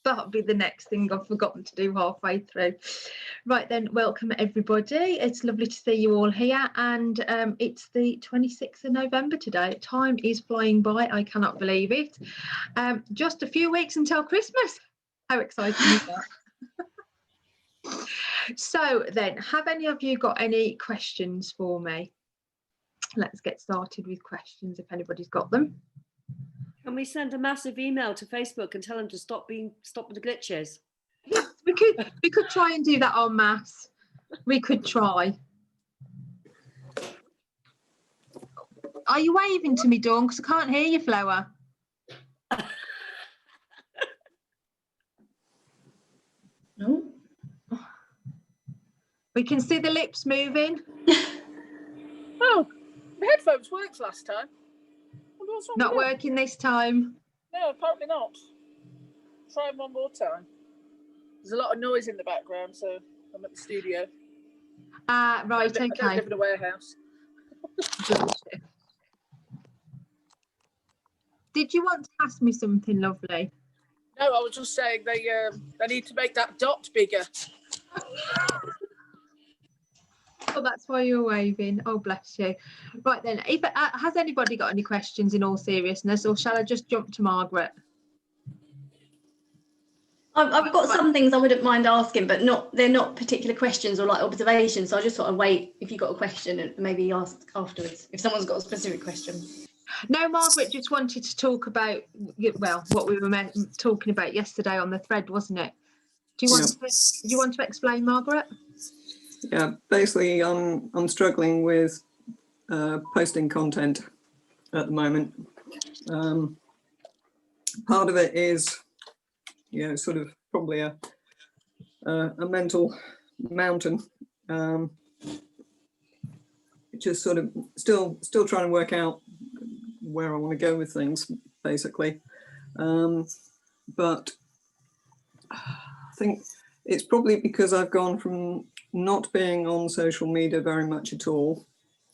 That'll be the next thing I've forgotten to do halfway through. Right then, welcome everybody. It's lovely to see you all here, and it's the 26th of November today. Time is flying by. I cannot believe it. Just a few weeks until Christmas. How exciting is that? So then, have any of you got any questions for me? Let's get started with questions if anybody's got them. Can we send a massive email to Facebook and tell them to stop with the glitches? Yes, we could try and do that en masse. We could try. Are you waving to me, Dawn? Because I can't hear you, Flower. No. We can see the lips moving. Oh, the headphones worked last time. What's wrong Not with them? working this time. No, apparently not. Try them one more time. There's a lot of noise in the background, so I'm at the studio. Right, I don't okay. live in a warehouse. Did you want to ask me something, lovely? No, I was just saying they need to make that dot bigger. Oh, that's why you're waving. Oh, bless you. Right then, if has anybody got any questions in all seriousness, or shall I just jump to Margaret? I've got some things I wouldn't mind asking, but they're not particular questions or like observations. So I just thought I'd wait if you got a question and maybe ask afterwards if someone's got a specific question. No, Margaret just wanted to talk about, well, what we were talking about yesterday on the thread, wasn't it? Do you want to explain, Margaret? Yeah, basically I'm struggling with posting content at the moment. Part of it is, sort of probably a mental mountain. Just sort of still trying to work out where I want to go with things, basically. But I think it's probably because I've gone from not being on social media very much at all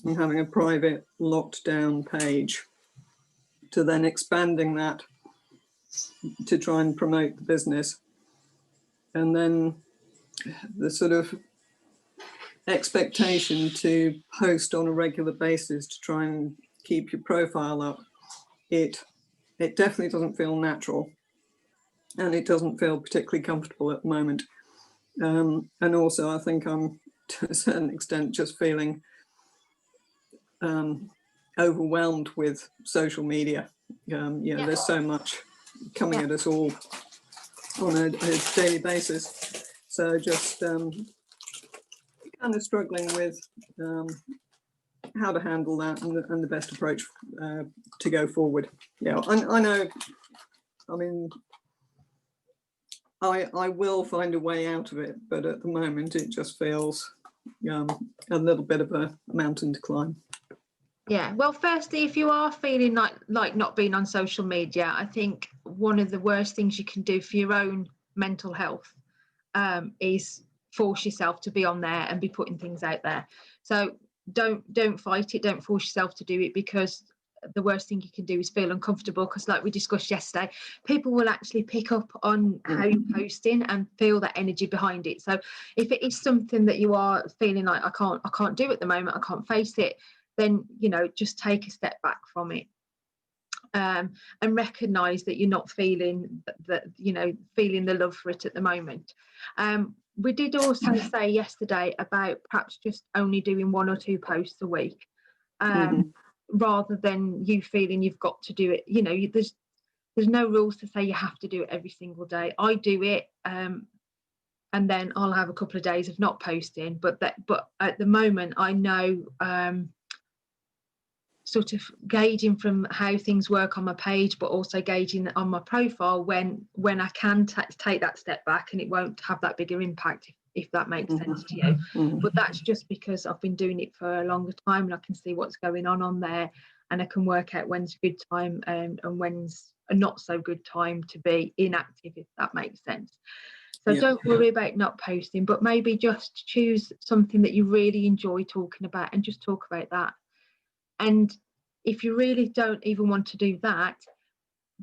and having a private locked down page to then expanding that to try and promote the business. And then the sort of expectation to post on a regular basis to try and keep your profile up, it definitely doesn't feel natural, and it doesn't feel particularly comfortable at the moment. And also I think I'm to a certain extent just feeling overwhelmed with social media. There's so much coming at us all on a daily basis. So just kind of struggling with how to handle that and the best approach to go forward. Yeah, I know, I mean, I will find a way out of it, but at the moment it just feels a little bit of a mountain to climb. Yeah, well, firstly, if you are feeling like not being on social media, I think one of the worst things you can do for your own mental health is force yourself to be on there and be putting things out there. So don't fight it, don't force yourself to do it, because the worst thing you can do is feel uncomfortable, because like we discussed yesterday, people will actually pick up on how you're posting and feel that energy behind it. So if it is something that you are feeling like I can't do at the moment, I can't face it, then just take a step back from it, and recognize that you're not feeling feeling the love for it at the moment. We did also say yesterday about perhaps just only doing 1 or 2 posts a week, rather than you feeling you've got to do it. There's no rules to say you have to do it every single day. I do it, and then I'll have a couple of days of not posting. But at the moment, I know, sort of gauging from how things work on my page, but also gauging on my profile when I can take that step back, and it won't have that bigger impact, if that makes sense to you. But that's just because I've been doing it for a longer time, and I can see what's going on there, and I can work out when's a good time and when's a not so good time to be inactive, if that makes sense. So don't worry about not posting, but maybe just choose something that you really enjoy talking about and just talk about that. And if you really don't even want to do that,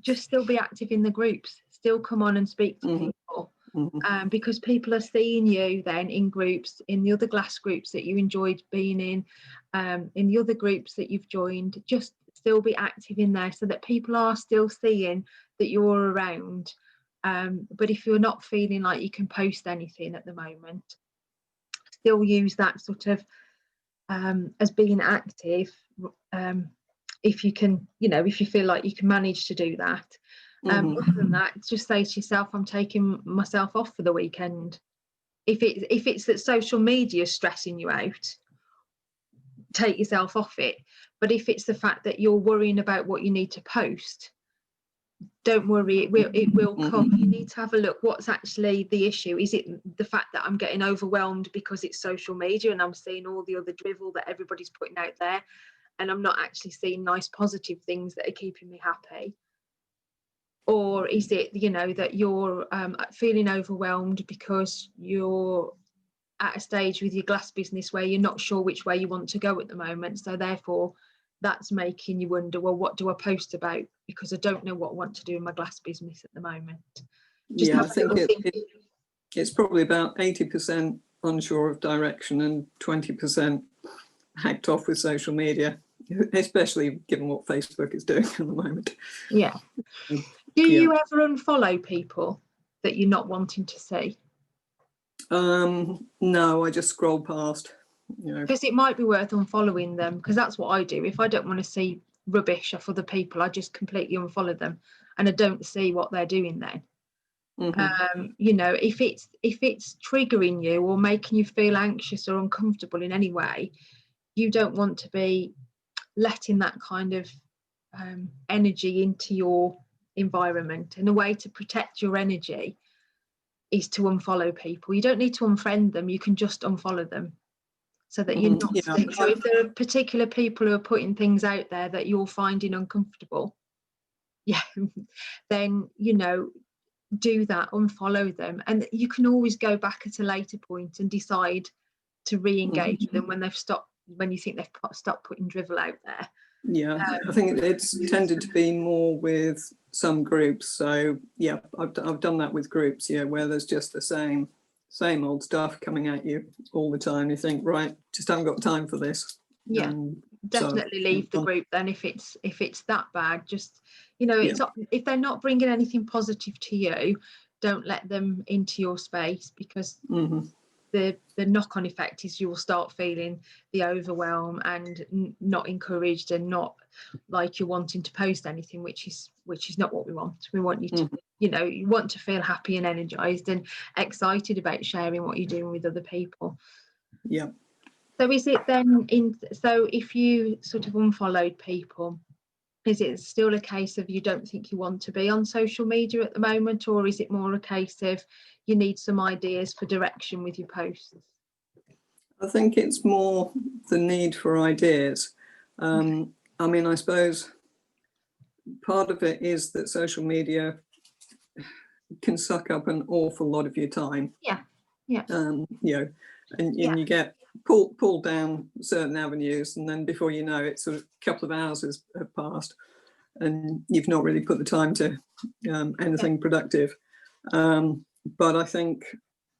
just still be active in the groups, still come on and speak to Mhm. people. Mhm. Because people are seeing you then in groups, in the other glass groups that you enjoyed being in the other groups that you've joined. Just still be active in there so that people are still seeing that you're around. But if you're not feeling like you can post anything at the moment, still use that sort of as being active, if you can, if you feel like you can manage to do that. Mhm. Other than that, just say to yourself, I'm taking myself off for the weekend. If it's that social media is stressing you out, take yourself off it. But if it's the fact that you're worrying about what you need to post, don't worry, it will come. You need to have a look, what's actually the issue. Is it the fact that I'm getting overwhelmed because it's social media and I'm seeing all the other drivel that everybody's putting out there, and I'm not actually seeing nice positive things that are keeping me happy? Or is it, that you're feeling overwhelmed because you're at a stage with your glass business where you're not sure which way you want to go at the moment, so therefore that's making you wonder, well, what do I post about, because I don't know what I want to do in my glass business at the moment. Just Yeah, I have a think little think. it's probably about 80% unsure of direction and 20% hacked off with social media, especially given what Facebook is doing at the moment. Yeah. Do you ever unfollow people that you're not wanting to see? No, I just scroll past. Because it might be worth unfollowing them, because that's what I do. If I don't want to see rubbish off other people, I just completely unfollow them and I don't see what they're doing then. Mhm. If it's triggering you or making you feel anxious or uncomfortable in any way, you don't want to be letting that kind of energy into your environment. And a way to protect your energy is to unfollow people. You don't need to unfriend them, you can just unfollow them, so that you're not Yeah, so if there are particular people who are putting things out there that you're finding uncomfortable, then do that, unfollow them, and you can always go back at a later point and decide to re-engage with them when you think they've stopped putting drivel out there. Yeah, I think it's tended to be more with some groups. So yeah, I've done that with groups, where there's just the same old stuff coming at you all the time. You think, right, just haven't got time for this. Definitely leave the group then if it's that bad. Just if they're not bringing anything positive to you, don't let them into your space, because the knock-on effect is you will start feeling the overwhelm and not encouraged and not like you're wanting to post anything, which is not what we want. We want you to you want to feel happy and energized and excited about sharing what you're doing with other people. So is it then so if you sort of unfollowed people, is it still a case of you don't think you want to be on social media at the moment, or is it more a case of you need some ideas for direction with your posts? I think it's more the need for ideas. I mean, I suppose part of it is that social media can suck up an awful lot of your time. And you get pulled down certain avenues, and then before you know it, sort of a couple of hours have passed and you've not really put the time to anything productive. But I think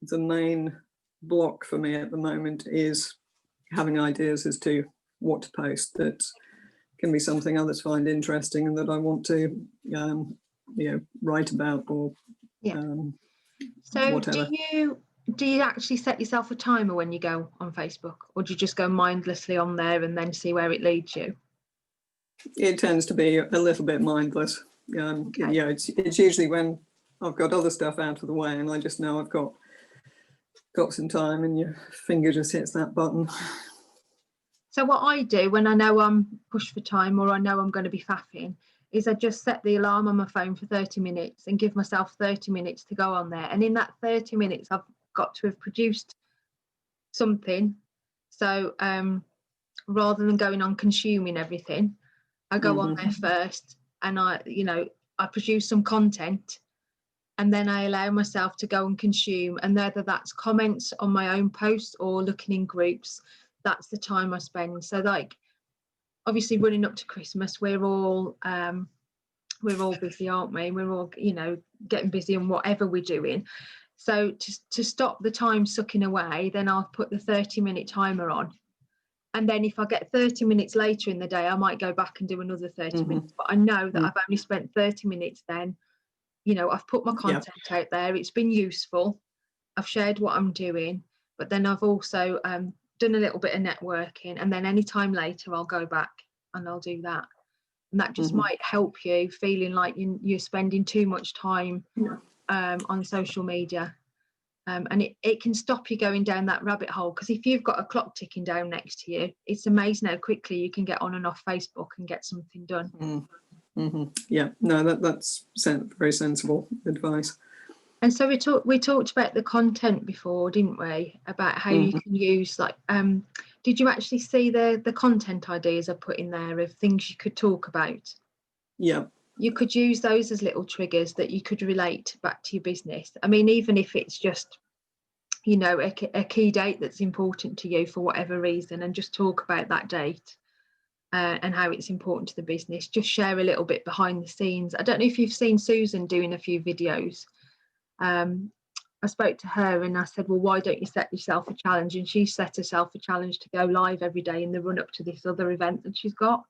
the main block for me at the moment is having ideas as to what to post that can be something others find interesting and that I want to write about or so whatever. Do you actually set yourself a timer when you go on Facebook, or do you just go mindlessly on there and then see where it leads you? It tends to be a little bit mindless. It's usually when I've got other stuff out of the way and I just know I've got some time, and your finger just hits that button. So what I do when I know I'm pushed for time or I know I'm going to be faffing is I just set the alarm on my phone for 30 minutes and give myself 30 minutes to go on there. And in that 30 minutes, I've got to have produced something. So rather than going on consuming everything, I go on there first and I produce some content, and then I allow myself to go and consume, and whether that's comments on my own posts or looking in groups, that's the time I spend. So like obviously running up to Christmas, we're all we're all busy, aren't we? We're all, you know, getting busy on whatever we're doing. So to stop the time sucking away, then I'll put the 30-minute timer on. And then if I get 30 minutes later in the day, I might go back and do another 30 minutes. But I know that I've only spent 30 minutes then. You know, I've put my content out there. It's been useful. I've shared what I'm doing. But then I've also done a little bit of networking. And then any time later, I'll go back and I'll do that. And that just might help you feeling like you're spending too much time on social media. And it can stop you going down that rabbit hole, because if you've got a clock ticking down next to you, it's amazing how quickly you can get on and off Facebook and get something done. Yeah, no, that's very sensible advice. And so we talked about the content before, didn't we? About how you can use, like, did you actually see the content ideas I put in there of things you could talk about? Yeah. You could use those as little triggers that you could relate back to your business. I mean, even if it's just, you know, a key date that's important to you for whatever reason, and just talk about that date and how it's important to the business. Just share a little bit behind the scenes. I don't know if you've seen Susan doing a few videos. I spoke to her and I said, well, why don't you set yourself a challenge? And she set herself a challenge to go live every day in the run up to this other event that she's got.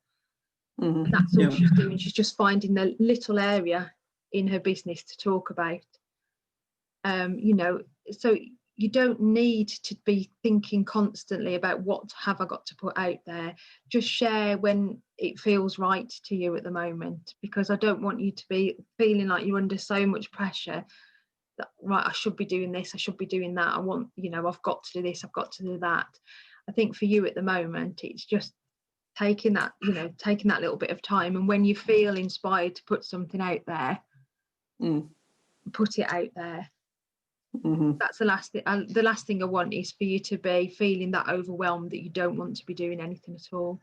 And that's all she's doing. She's just finding the little area in her business to talk about. You know, so you don't need to be thinking constantly about what have I got to put out there. Just share when it feels right to you at the moment, because I don't want you to be feeling like you're under so much pressure that, right, I should be doing this, I should be doing that, I want, you know, I've got to do this, I've got to do that. I think for you at the moment, it's just taking that little bit of time, and when you feel inspired to put something out there, put it out there. That's the last thing I want is for you to be feeling that overwhelmed that you don't want to be doing anything at all.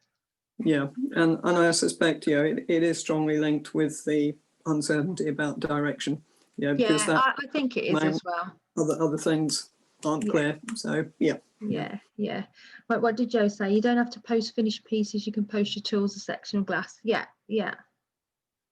And I suspect, you know, it is strongly linked with the uncertainty about direction, because I think it is as well. Other things aren't clear, so What did Joe say? You don't have to post finished pieces, you can post your tools, a section of glass.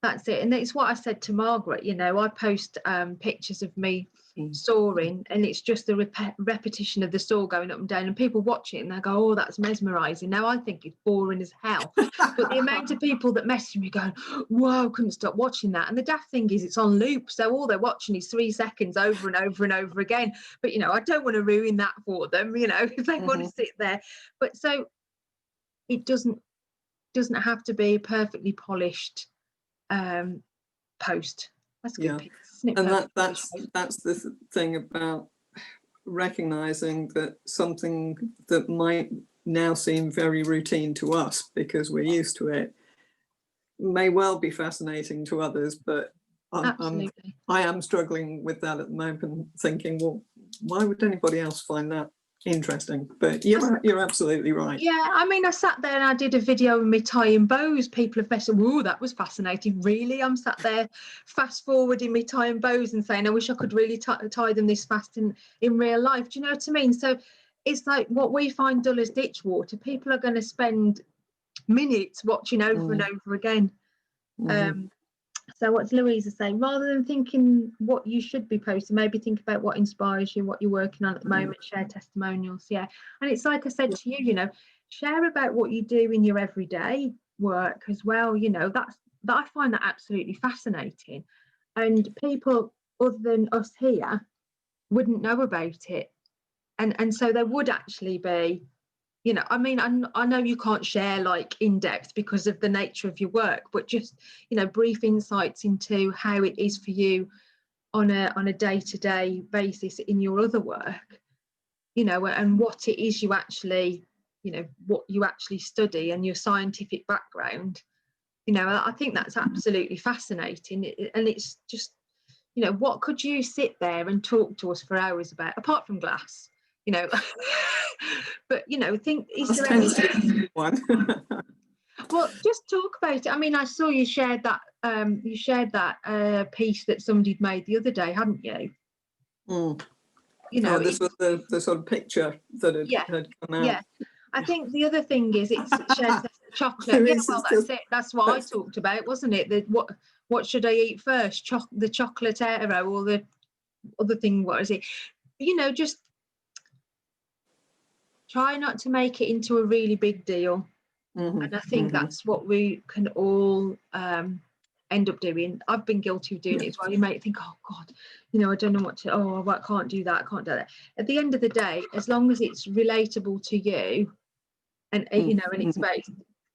That's it. And it's what I said to Margaret, you know, I post pictures of me sawing, and it's just the repetition of the saw going up and down, and people watch it and they go, oh, that's mesmerizing. Now I think it's boring as hell, but the amount of people that message me going, whoa, couldn't stop watching that. And the daft thing is it's on loop, so all they're watching is 3 seconds over and over and over again. But you know, I don't want to ruin that for them, you know, if they want to sit there. But so it doesn't have to be perfectly polished post. That's good. And that's the thing about recognizing that something that might now seem very routine to us because we're used to it may well be fascinating to others, but I am struggling with that at the moment, thinking, well, why would anybody else find that interesting? But you're absolutely right. I mean, I sat there and I did a video of me tying bows. People have messaged, oh, that was fascinating. Really? I'm sat there fast forwarding me tying bows and saying, I wish I could really tie them this fast in real life. Do you know what I mean? So it's like what we find dull as ditch water, people are going to spend minutes watching over and over again. So what's Louisa saying? Rather than thinking what you should be posting, maybe think about what inspires you, what you're working on at the moment, share testimonials. And it's like I said to you, you know, share about what you do in your everyday work as well. You know, that I find that absolutely fascinating. And people other than us here wouldn't know about it. And so there would actually be, you know, I mean, I know you can't share like in depth because of the nature of your work, but just, you know, brief insights into how it is for you on a day-to-day basis in your other work, you know, and what it is you actually, you know, what you actually study and your scientific background. You know, I think that's absolutely fascinating. And it's just, you know, what could you sit there and talk to us for hours about, apart from glass? You know, but you know, think is there anything? One. Well, just talk about it. I mean, I saw you shared that piece that somebody'd made the other day, hadn't you? You know, this was the sort of picture that had come out. I think the other thing is it's shared chocolate. There Yeah, is, well, it's that's just- it. That's what I that's- talked about, wasn't it? What should I eat first? The chocolate Aero or the other thing? What is it? Just try not to make it into a really big deal. Mhm, And I think mhm. that's what we can all end up doing. I've been guilty of doing it as well. You might think, oh God, I don't know what to, I can't do that, I can't do that. At the end of the day, as long as it's relatable to you and and it's about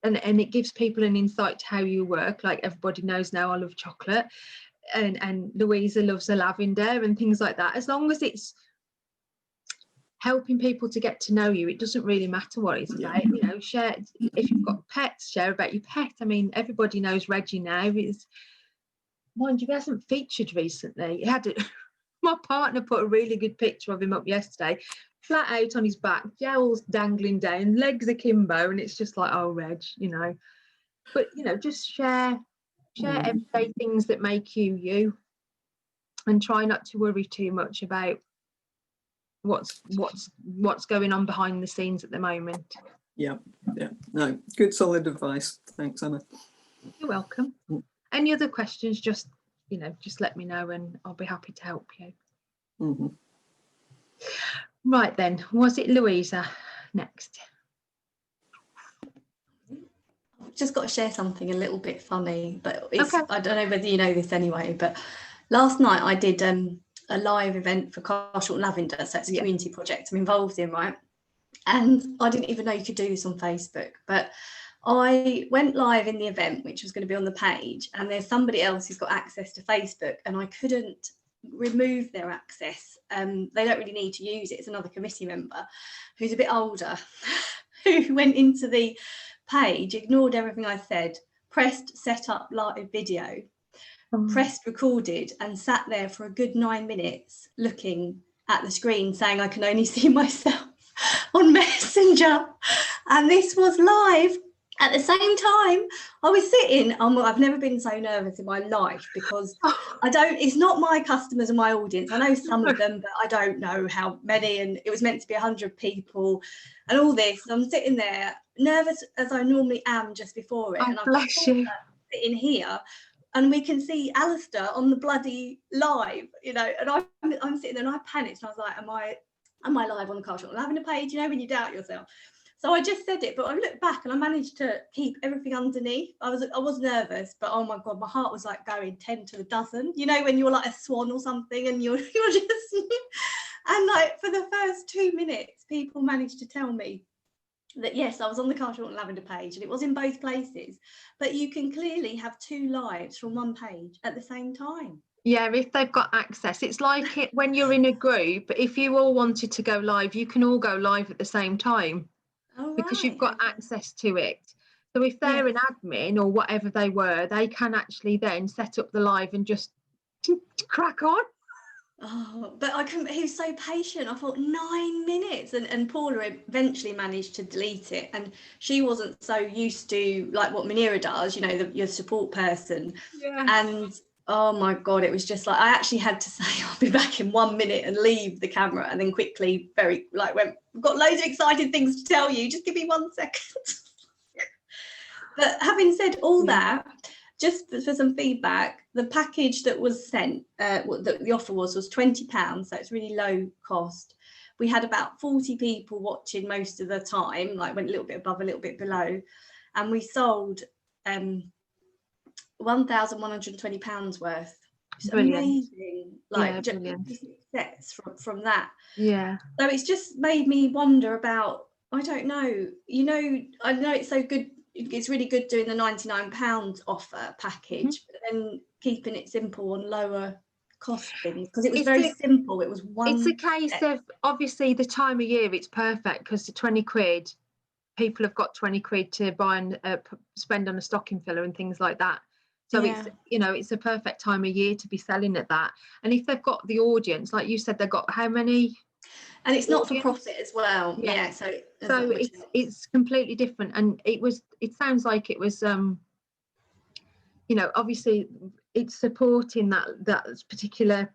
and it gives people an insight to how you work. Like everybody knows now I love chocolate and Louisa loves a lavender and things like that. As long as it's helping people to get to know you, it doesn't really matter what it's about. Share, if you've got pets, share about your pet. I mean, everybody knows Reggie now. Mind you, he hasn't featured recently. My partner put a really good picture of him up yesterday, flat out on his back, jowls dangling down, legs akimbo, and it's just like, oh, Reg, but just share everyday things that make you you, and try not to worry too much about what's going on behind the scenes at the moment. Yeah, no, good solid advice. Thanks, Anna. You're welcome. Any other questions, just let me know and I'll be happy to help you. Mhm. Right then, was it Louisa next? I've just got to share something a little bit funny, but Okay. I don't know whether you know this anyway, but last night I did a live event for Carshot Lavender, so it's a community project I'm involved in, right? And I didn't even know you could do this on Facebook, but I went live in the event, which was going to be on the page, and there's somebody else who's got access to Facebook, and I couldn't remove their access. They don't really need to use it. It's another committee member who's a bit older who went into the page, ignored everything I said, pressed set up live video, pressed recorded, and sat there for a good 9 minutes looking at the screen saying I can only see myself on Messenger. And this was live at the same time. I was sitting, I've never been so nervous in my life, because it's not my customers and my audience. I know some of them, but I don't know how many, and it was meant to be 100 people and all this. I'm sitting there nervous as I normally am just before it. Oh, and I've bless you. sitting here, and we can see Alistair on the bloody live, and I'm sitting there and I panicked and I was like, am I live on the Carshot Lavender page? When you doubt yourself. So I just said it, but I looked back and I managed to keep everything underneath. I was nervous, but oh my God, my heart was like going 10 to the dozen, when you're like a swan or something and you're just, and like for the first 2 minutes, people managed to tell me that yes, I was on the Carshot Lavender page and it was in both places, but you can clearly have 2 lives from one page at the same time. Yeah, if they've got access. It's like it when you're in a group, if you all wanted to go live, you can all go live at the same time, because you've got access to it. So if they're an admin or whatever they were, they can actually then set up the live and just crack on. Oh, but I couldn't. He was so patient. I thought 9 minutes, and Paula eventually managed to delete it, and she wasn't so used to like what Manira does, your support person. Yeah. And oh my God, it was just like I actually had to say I'll be back in 1 minute and leave the camera, and then quickly went, we've got loads of exciting things to tell you, just give me 1 second. But having said all that, just for some feedback, the package that was sent, the offer was £20, so it's really low cost. We had about 40 people watching most of the time, like went a little bit above, a little bit below, and we sold £1,120 worth. It's amazing, like just sets from that. Yeah. So it's just made me wonder about, I don't know, I know it's so good. It's really good doing the £99 offer package, but then keeping it simple and lower cost things, because it was very simple. It was one. It's a case of obviously the time of year it's perfect, because the 20 quid, people have got 20 quid to buy and spend on a stocking filler and things like that. So it's it's a perfect time of year to be selling at that. And if they've got the audience, like you said, they've got how many? And it's not for profit as well. Yeah. So it's completely different. And it sounds like it was obviously it's supporting that particular.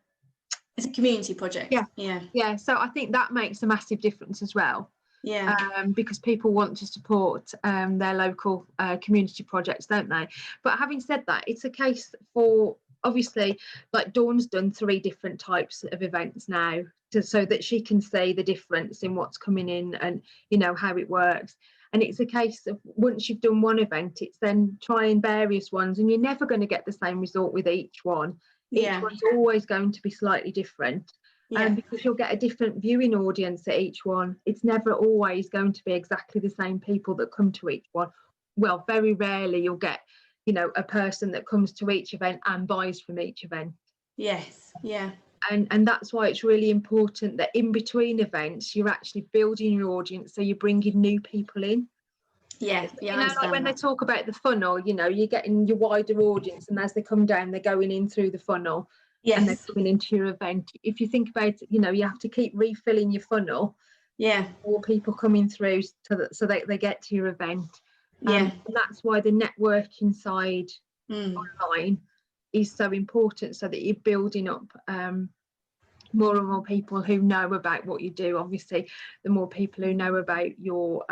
It's a community project. Yeah. So I think that makes a massive difference as well. Yeah. Because people want to support their local community projects, don't they? But having said that, it's a case for, obviously, like Dawn's done 3 different types of events now so that she can see the difference in what's coming in and, you know, how it works. And it's a case of, once you've done one event, it's then trying various ones, and you're never going to get the same result with each one. Each one's always going to be slightly different. Because you'll get a different viewing audience at each one. It's never always going to be exactly the same people that come to each one. Well, very rarely you'll get, you know, a person that comes to each event and buys from each event. Yes. Yeah. And that's why it's really important that in between events you're actually building your audience, so you're bringing new people in. Yeah. You know, like when they talk about the funnel, you know, you're getting your wider audience, and as they come down, they're going in through the funnel. Yes. And they're coming into your event. If you think about it, you know, you have to keep refilling your funnel. Yeah. More people coming through so that they get to your event. Yeah. And that's why the networking side online is so important, so that you're building up more and more people who know about what you do. Obviously, the more people who know about your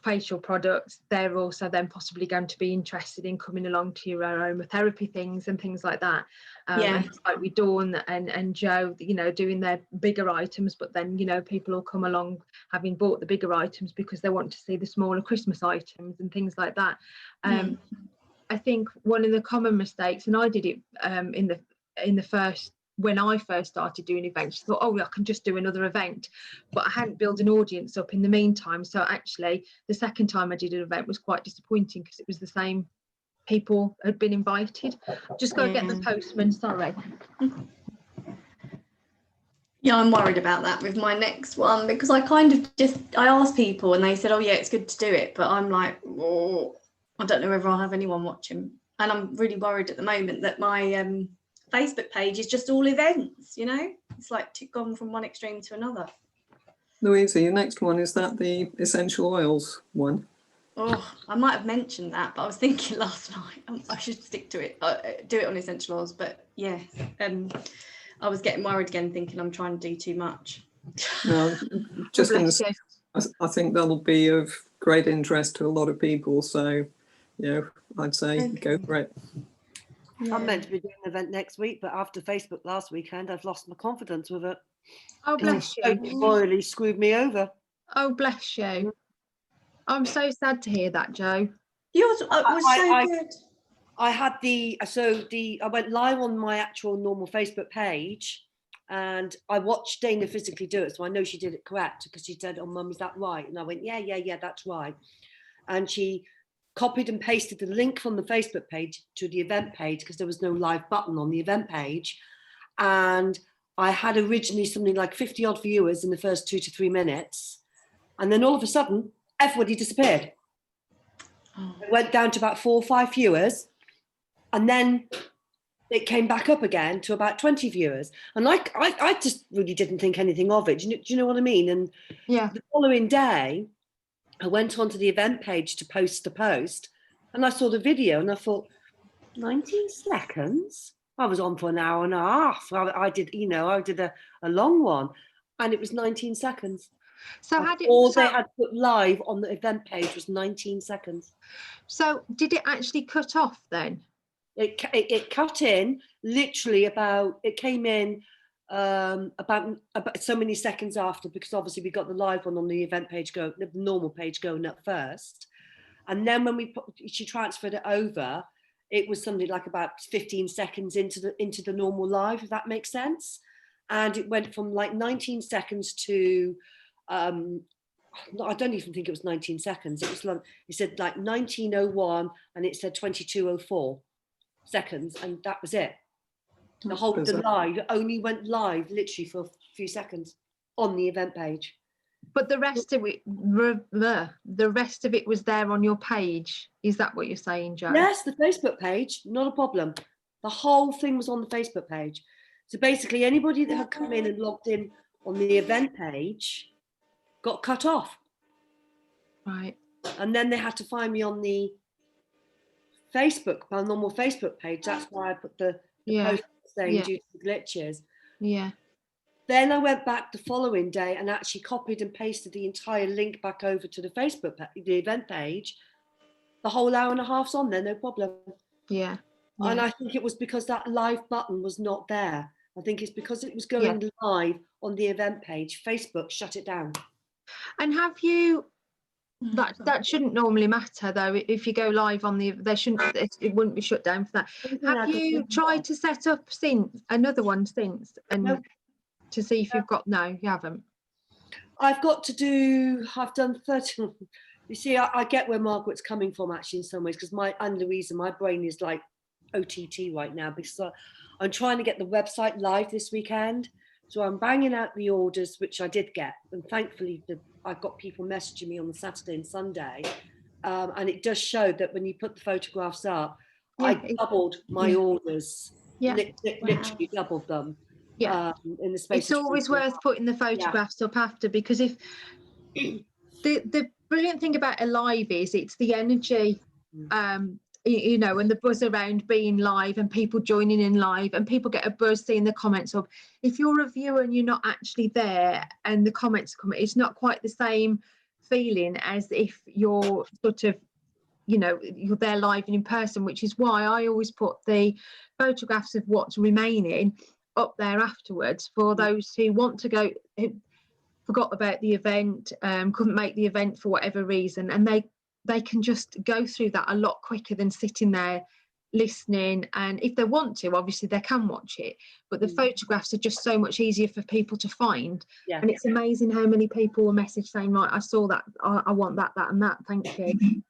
facial products, they're also then possibly going to be interested in coming along to your aromatherapy things and things like that. And it's like with Dawn and Joe, you know, doing their bigger items, but then, you know, people will come along having bought the bigger items because they want to see the smaller Christmas items and things like that. I think one of the common mistakes, and I did it in the first, when I first started doing events, I thought, oh, I can just do another event, but I hadn't built an audience up in the meantime. So actually, the second time I did an event was quite disappointing, because it was the same people had been invited. Just go get the postman, sorry. Yeah, I'm worried about that with my next one, because I asked people and they said, oh yeah, it's good to do it, but I'm like, oh, I don't know whether I'll have anyone watching. And I'm really worried at the moment that my Facebook page is just all events, you know, it's like gone from one extreme to another. Louisa, your next one, is that the essential oils one? Oh, I might have mentioned that, but I was thinking last night I should stick to it, do it on essential oils. But yeah, I was getting worried again, thinking I'm trying to do too much. No, just going to say, I think that'll be of great interest to a lot of people. So, you know, I'd say go for it. Yeah. I'm meant to be doing an event next week, but after Facebook last weekend, I've lost my confidence with it. Oh, bless you. It royally screwed me over. Oh, bless you. I'm so sad to hear that, Joe. Yours was so good. I had I went live on my actual normal Facebook page, and I watched Dana physically do it, so I know she did it correct, because she said, oh, Mum, is that right? And I went, yeah, that's right. And she copied and pasted the link from the Facebook page to the event page, because there was no live button on the event page. And I had originally something like 50 odd viewers in the first 2 to 3 minutes. And then all of a sudden, everybody disappeared. It went down to about 4 or 5 viewers. And then it came back up again to about 20 viewers. And I just really didn't think anything of it. Do you know what I mean? And the following day, I went onto the event page to post the post, and I saw the video and I thought, 19 seconds? I was on for an hour and a half. I did a long one, and it was 19 seconds. So they had put live on the event page was 19 seconds. So did it actually cut off then? It cut in literally it came in about so many seconds after, because obviously we got the live one on the event page the normal page going up first, and then when she transferred it over, it was something like about 15 seconds into the normal live, if that makes sense. And it went from like 19 seconds to I don't even think it was 19 seconds. It said like 1901, and it said 2204 seconds, and that was it. The live only went live literally for a few seconds on the event page. But the rest of it was there on your page. Is that what you're saying, Joe? Yes, the Facebook page, not a problem. The whole thing was on the Facebook page. So basically, anybody that had come in and logged in on the event page got cut off. Right. And then they had to find me on the Facebook, my normal Facebook page. That's why I put the post saying due to the glitches. Yeah. Then I went back the following day and actually copied and pasted the entire link back over to the Facebook, the event page. The whole hour and a half's on there, no problem. Yeah. And Yeah. I think it was because that live button was not there. I think it's because it was going live on the event page. Facebook shut it down. And have you, that shouldn't normally matter though, if you go live on the, it wouldn't be shut down for that. Have you tried to set up another one since, and No. to see if you've got, no, you haven't? I've done 30. You see, I get where Margaret's coming from actually in some ways, because and Louisa, my brain is like OTT right now, because I'm trying to get the website live this weekend. So I'm banging out the orders, which I did get. And thankfully, I've got people messaging me on the Saturday and Sunday. And it does show that when you put the photographs up, I doubled my orders. Yeah. Literally doubled them. Yeah. In the space. It's always worth putting the photographs up after, because if the brilliant thing about a live is it's the energy, you know, and the buzz around being live and people joining in live, and people get a buzz seeing the comments up. If you're a viewer and you're not actually there and the comments come, it's not quite the same feeling as if you're sort of, you know, you're there live and in person, which is why I always put the photographs of what's remaining up there afterwards for those who want to go, who forgot about the event, couldn't make the event for whatever reason, and they can just go through that a lot quicker than sitting there listening. And if they want to, obviously they can watch it, but the photographs are just so much easier for people to find. And it's amazing how many people will message saying, right, I saw that, I want that and that, thank you.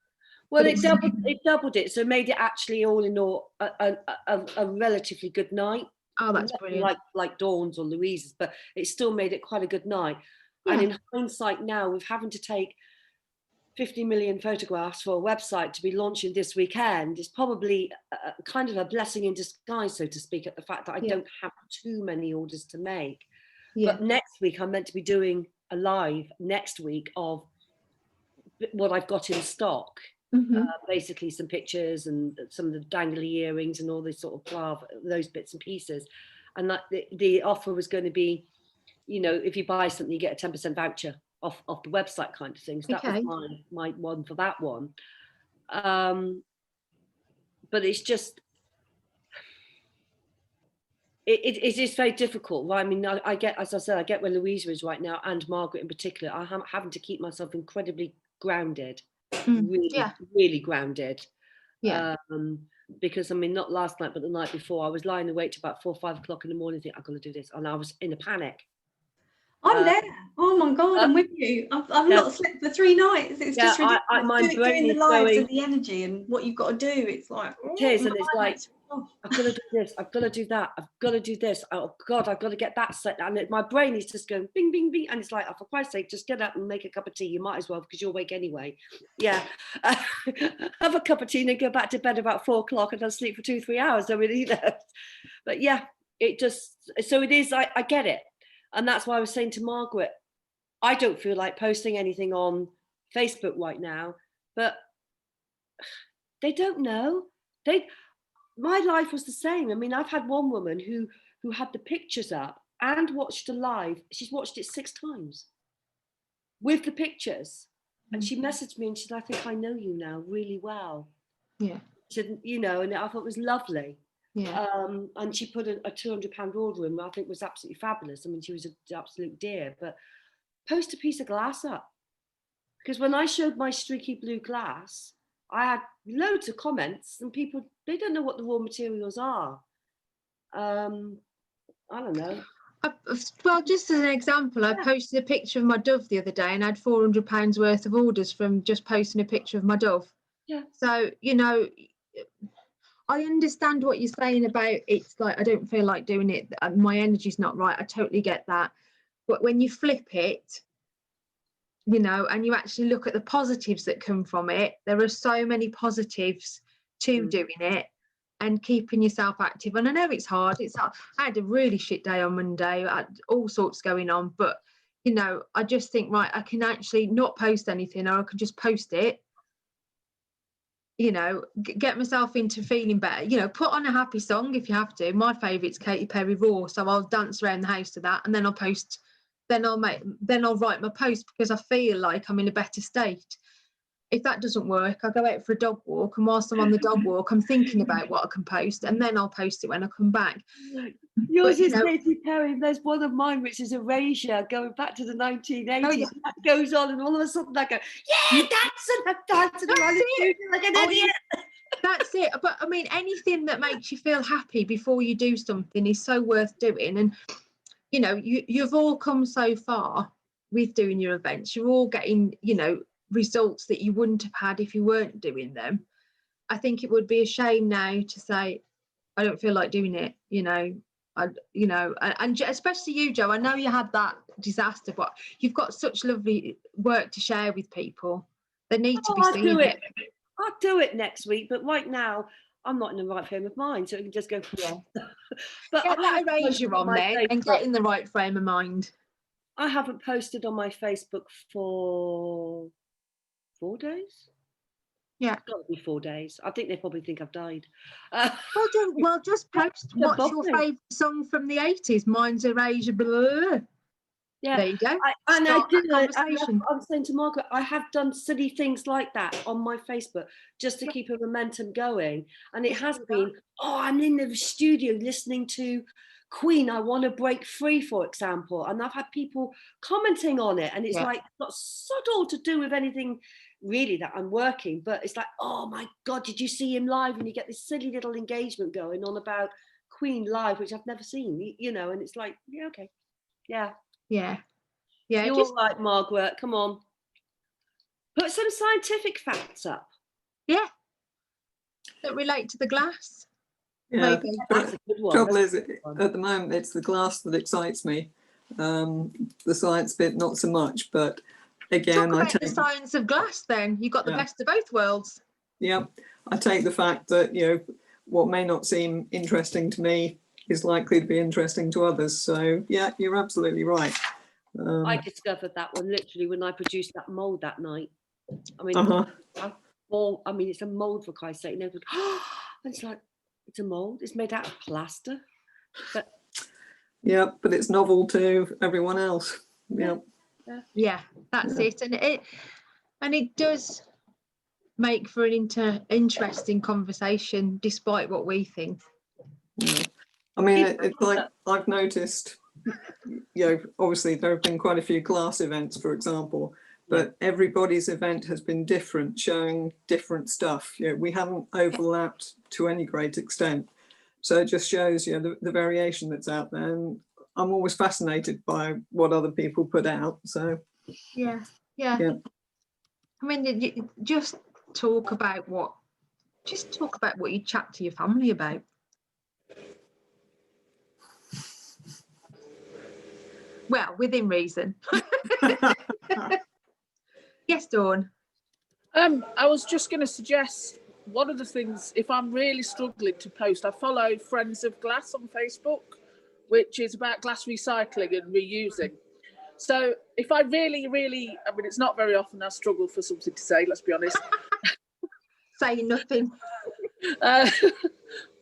Well, it doubled it, so it made it actually all in all a relatively good night. Oh, that's brilliant. Like Dawn's or Louise's, but it still made it quite a good night. Yeah. And in hindsight now, with having to take 50 million photographs for a website to be launching this weekend, is probably kind of a blessing in disguise, so to speak, at the fact that I don't have too many orders to make. But next week, I'm meant to be doing a live next week of what I've got in stock. Basically some pictures and some of the dangly earrings and all this sort of those bits and pieces. And that the offer was going to be, you know, if you buy something, you get a 10% voucher off the website kind of thing. So that was my one for that one. But it's just, it is very difficult. Right? I mean, I get, as I said, I get where Louisa is right now, and Margaret in particular. I'm having to keep myself incredibly grounded. Really grounded, because I mean, not last night but the night before, I was lying awake to about 4 or 5 o'clock in the morning thinking I've got to do this, and I was in a panic. I'm there. Oh my god, I'm with you. I've not slept for 3 nights. It's just ridiculous. My brain doing the is lives going, and the energy and what you've got to do. It's like it is, and it's like, I've got to do this, I've got to do that, I've got to do this, oh god, I've got to get that set, and my brain is just going bing bing bing, and it's like, oh, for Christ's sake, just get up and make a cup of tea. You might as well, because you're awake anyway. Have a cup of tea and then go back to bed about 4 o'clock and then sleep for 2-3 hours. I mean, you know, but it just, so it is, I get it. And that's why I was saying to Margaret, I don't feel like posting anything on Facebook right now, but they don't know. My life was the same. I mean, I've had one woman who had the pictures up and watched a live. She's watched it 6 times with the pictures. And she messaged me and she said, I think I know you now really well. Yeah. She said, you know, and I thought it was lovely. Yeah. And she put a £200 order in, I think was absolutely fabulous. I mean, she was an absolute dear, but post a piece of glass up. Because when I showed my streaky blue glass, I had loads of comments, and people, they don't know what the raw materials are. I don't know. Well, just as an example, I posted a picture of my dove the other day and had £400 worth of orders from just posting a picture of my dove. Yeah. So, you know, I understand what you're saying about it's like, I don't feel like doing it. My energy's not right. I totally get that. But when you flip it, you know, and you actually look at the positives that come from it, there are so many positives to doing it and keeping yourself active. And I know it's hard. I had a really shit day on Monday. I had all sorts going on, but you know, I just think, right, I can actually not post anything, or I can just post it, you know, get myself into feeling better. You know, put on a happy song if you have to. My favourite's Katy Perry Raw, so I'll dance around the house to that, and then I'll post. Then I'll write my post because I feel like I'm in a better state. If that doesn't work, I go out for a dog walk, and whilst I'm on the dog walk, I'm thinking about what I can post, and then I'll post it when I come back. Yours you is know- Katy Perry. There's one of mine which is Erasure, going back to the 1980s. Oh, yeah. That goes on, and all of a sudden I go, yeah, dancing, I'm dancing around the studio like an Oh, idiot. That's it. But I mean, anything that makes you feel happy before you do something is so worth doing. And you know, you've all come so far with doing your events. You're all getting, you know, results that you wouldn't have had if you weren't doing them. I think it would be a shame now to say, I don't feel like doing it, you know. And especially you, Jo, I know you had that disaster, but you've got such lovely work to share with people. They need to be I'll seeing do it. I'll do it next week, but right now I'm not in the right frame of mind, so it can just go. Yeah. But Get I that haven't erasure posted on my there and Facebook. get in the right frame of mind. I haven't posted on my Facebook for 4 days. Yeah. It's got to be 4 days. I think they probably think I've died. Well, just post Yeah, what's your bothering. favourite song from the 80s. Mine's Erasure. Blah. Yeah. There you go. I Start do that it. conversation. I'm saying to Margaret, I have done silly things like that on my Facebook just to keep a momentum going. And it has been, I'm in the studio listening to Queen, I Want to Break Free, for example. And I've had people commenting on it. And it's Yeah. like not subtle to do with anything really that I'm working. But it's like, oh my God, did you see him live? And you get this silly little engagement going on about Queen live, which I've never seen, you know, and it's like, yeah, okay. Yeah. Yeah. Yeah. You're Just, all right, Margaret. Come on. Put some scientific facts up. yeah. That relate to the glass. Yeah, Maybe. That's a good one. trouble That's is, at the moment, it's the glass that excites me. The science bit, not so much. But again, Talk I about the take, science of glass then. You got the Yeah. best of both worlds. yeah, I take the fact that, you know, what may not seem interesting to me is likely to be interesting to others. So yeah, you're absolutely right. I discovered that one literally when I produced that mold that night. I mean, it's a mold for Christ's sake. And everyone, it's like, it's a mold. It's made out of plaster. But yeah, but it's novel to everyone else. Yeah. Yeah, that's Yeah. it. And it does make for an interesting conversation, despite what we think. Yeah. I mean, it's like I've noticed, you know, obviously there have been quite a few glass events, for example, but everybody's event has been different, showing different stuff. You know, we haven't overlapped to any great extent. So it just shows, you know, the variation that's out there. And I'm always fascinated by what other people put out. So Yeah. Yeah. I mean, just talk about what you chat to your family about. Well, within reason. Yes, Dawn. I was just going to suggest one of the things, if I'm really struggling to post, I follow Friends of Glass on Facebook, which is about glass recycling and reusing. So if I really, I mean, it's not very often I struggle for something to say, let's be honest. Saying nothing.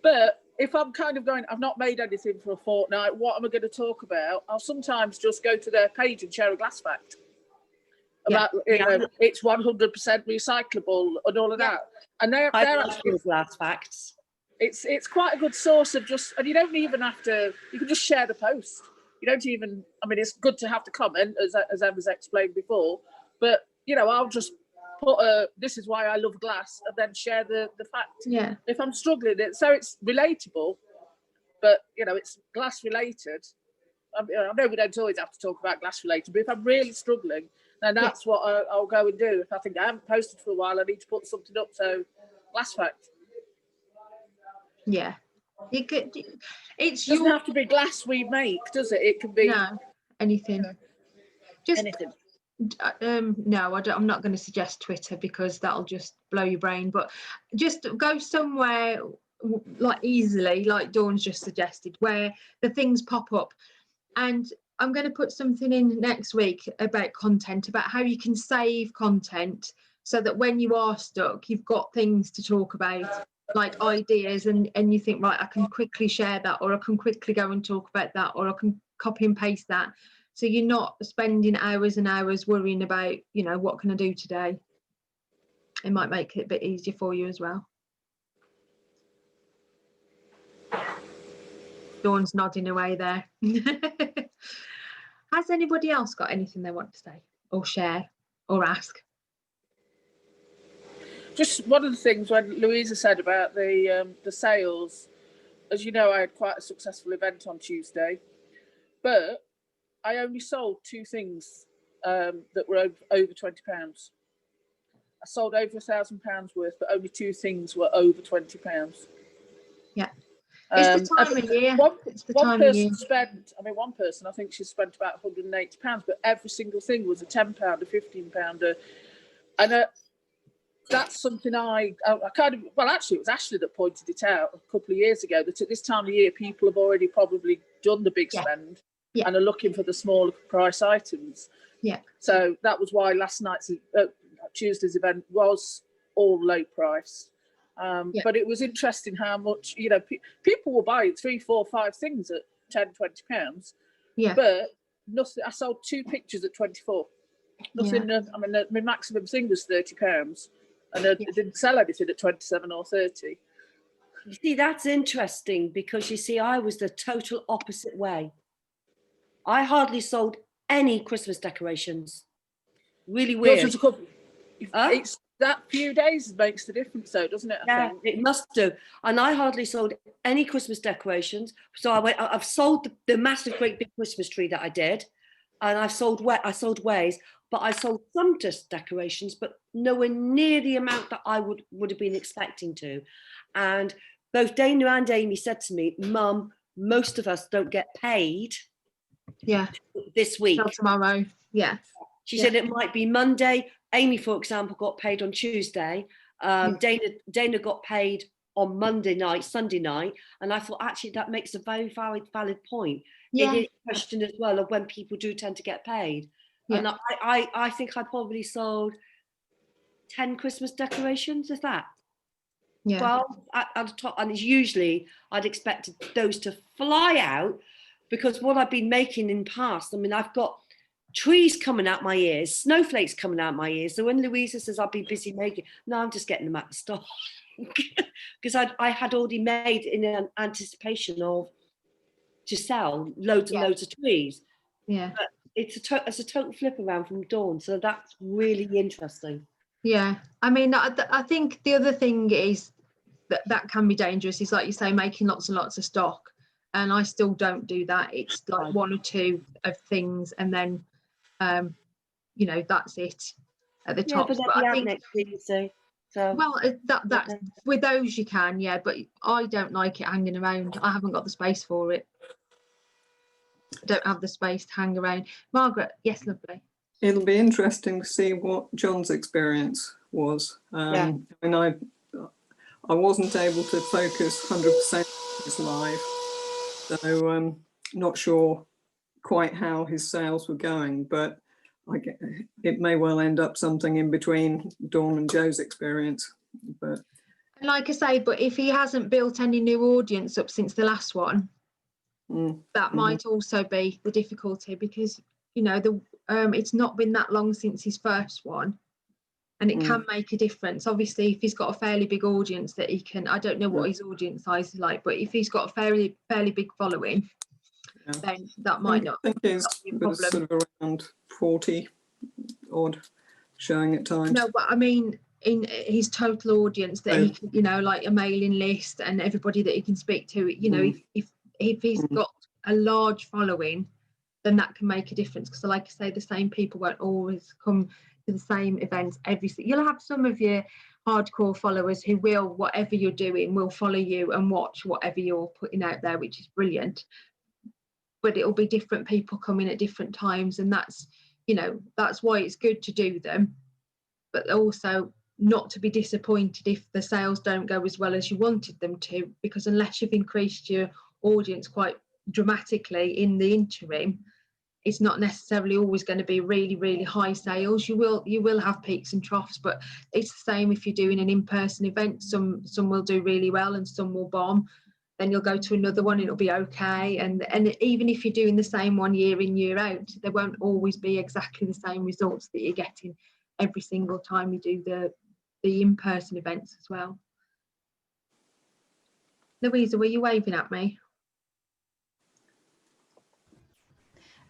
But if I'm kind of going, I've not made anything for a fortnight, what am I going to talk about? I'll sometimes just go to their page and share a glass fact. About, you know, it's 100% recyclable and all of that. And they're actually glass facts. It's quite a good source of just, and you don't even have to, you can just share the post. You don't even, I mean, it's good to have to comment, as Emma's explained before, but, you know, I'll just put this is why I love glass, and then share the fact. Yeah. If I'm struggling, so it's relatable, but, you know, it's glass related. I know we don't always have to talk about glass related, but if I'm really struggling, then that's what I'll go and do. If I think I haven't posted for a while, I need to put something up. So, glass fact. Yeah. You could. It doesn't have to be glass we make, does it? It can be anything. Just anything. No, I'm not going to suggest Twitter because that'll just blow your brain. But just go somewhere like easily, like Dawn's just suggested, where the things pop up. And I'm going to put something in next week about content, about how you can save content so that when you are stuck, you've got things to talk about, like ideas, and you think, right, I can quickly share that, or I can quickly go and talk about that, or I can copy and paste that. So you're not spending hours and hours worrying about, you know, what can I do today? It might make it a bit easier for you as well. Dawn's nodding away there. Has anybody else got anything they want to say or share or ask? Just one of the things when Louisa said about the sales, as you know, I had quite a successful event on Tuesday, but I only sold 2 things that were over £20. I sold over £1,000 worth, but only 2 things were over £20. Yeah. It's the time of year. It's the time of year. One person, I think she spent about £180, but every single thing was a £10, a £15, and that's something I kind of, well, actually, it was Ashley that pointed it out a couple of years ago, that at this time of year, people have already probably done the big spend and are looking for the smaller price items. Yeah. So that was why last night's, Tuesday's event was all low price. But it was interesting how much, you know, people were buying 3, 4, 5 things at £10, £20. Yeah. But nothing. I sold 2 pictures at 24. Nothing. I mean, my maximum thing was £30, and I didn't sell anything at 27 or 30. You see, that's interesting, because you see, I was the total opposite way. I hardly sold any Christmas decorations. Really weird. It's that few days makes the difference, though, doesn't it? I think it must do. And I hardly sold any Christmas decorations. So I've sold the massive, great big Christmas tree that I did, and I sold ways, but I sold some just decorations, but nowhere near the amount that I would have been expecting to. And both Dana and Amy said to me, "Mum, most of us don't get paid this week. Till tomorrow." Yeah. She said it might be Monday. Amy, for example, got paid on Tuesday. Dana got paid on Monday night, Sunday night. And I thought, actually, that makes a very valid point. Yeah. It is a question as well of when people do tend to get paid. Yeah. And I think I probably sold 10 Christmas decorations, is that? Yeah. 12 at the top. And it's usually, I'd expected those to fly out, because what I've been making in past, I mean, I've got trees coming out my ears, snowflakes coming out my ears. So when Louisa says I'll be busy making, no, I'm just getting them at the store, because I had already made in an anticipation of to sell loads and loads of trees. Yeah, but it's a total flip around from Dawn, so that's really interesting. Yeah, I mean, I think the other thing is that can be dangerous, is like you say, making lots and lots of stock, and I still don't do that. It's like 1 or 2 of things, and then you know, that's it at the top. But I think next week, so well, that's with those you can, but I don't like it hanging around. I haven't got the space for it. I don't have the space to hang around. Margaret, yes, lovely. It'll be interesting to see what John's experience was. I mean, I wasn't able to focus 100% on his live, so not sure quite how his sales were going, but it may well end up something in between Dawn and Joe's experience. But like I say, but if he hasn't built any new audience up since the last one, that might also be the difficulty, because you know it's not been that long since his first one, and it can make a difference. Obviously, if he's got a fairly big audience that he can, I don't know what his audience size is like, but if he's got a fairly big following, then that might not. I think it's sort of around 40 odd showing at times. No, but I mean in his total audience that he can, you know, like a mailing list and everybody that he can speak to, you know, if he's got a large following, then that can make a difference, because like I say, the same people won't always come to the same events you'll have some of your hardcore followers who will, whatever you're doing, will follow you and watch whatever you're putting out there, which is brilliant. But it'll be different people coming at different times, and that's, you know, that's why it's good to do them, but also not to be disappointed if the sales don't go as well as you wanted them to, because unless you've increased your audience quite dramatically in the interim, it's not necessarily always going to be really, really high sales. You will have peaks and troughs, but it's the same if you're doing an in-person event. Some will do really well and some will bomb. Then you'll go to another one, it'll be okay. And even if you're doing the same one year in, year out, there won't always be exactly the same results that you're getting every single time you do the in-person events as well. Louisa, were you waving at me?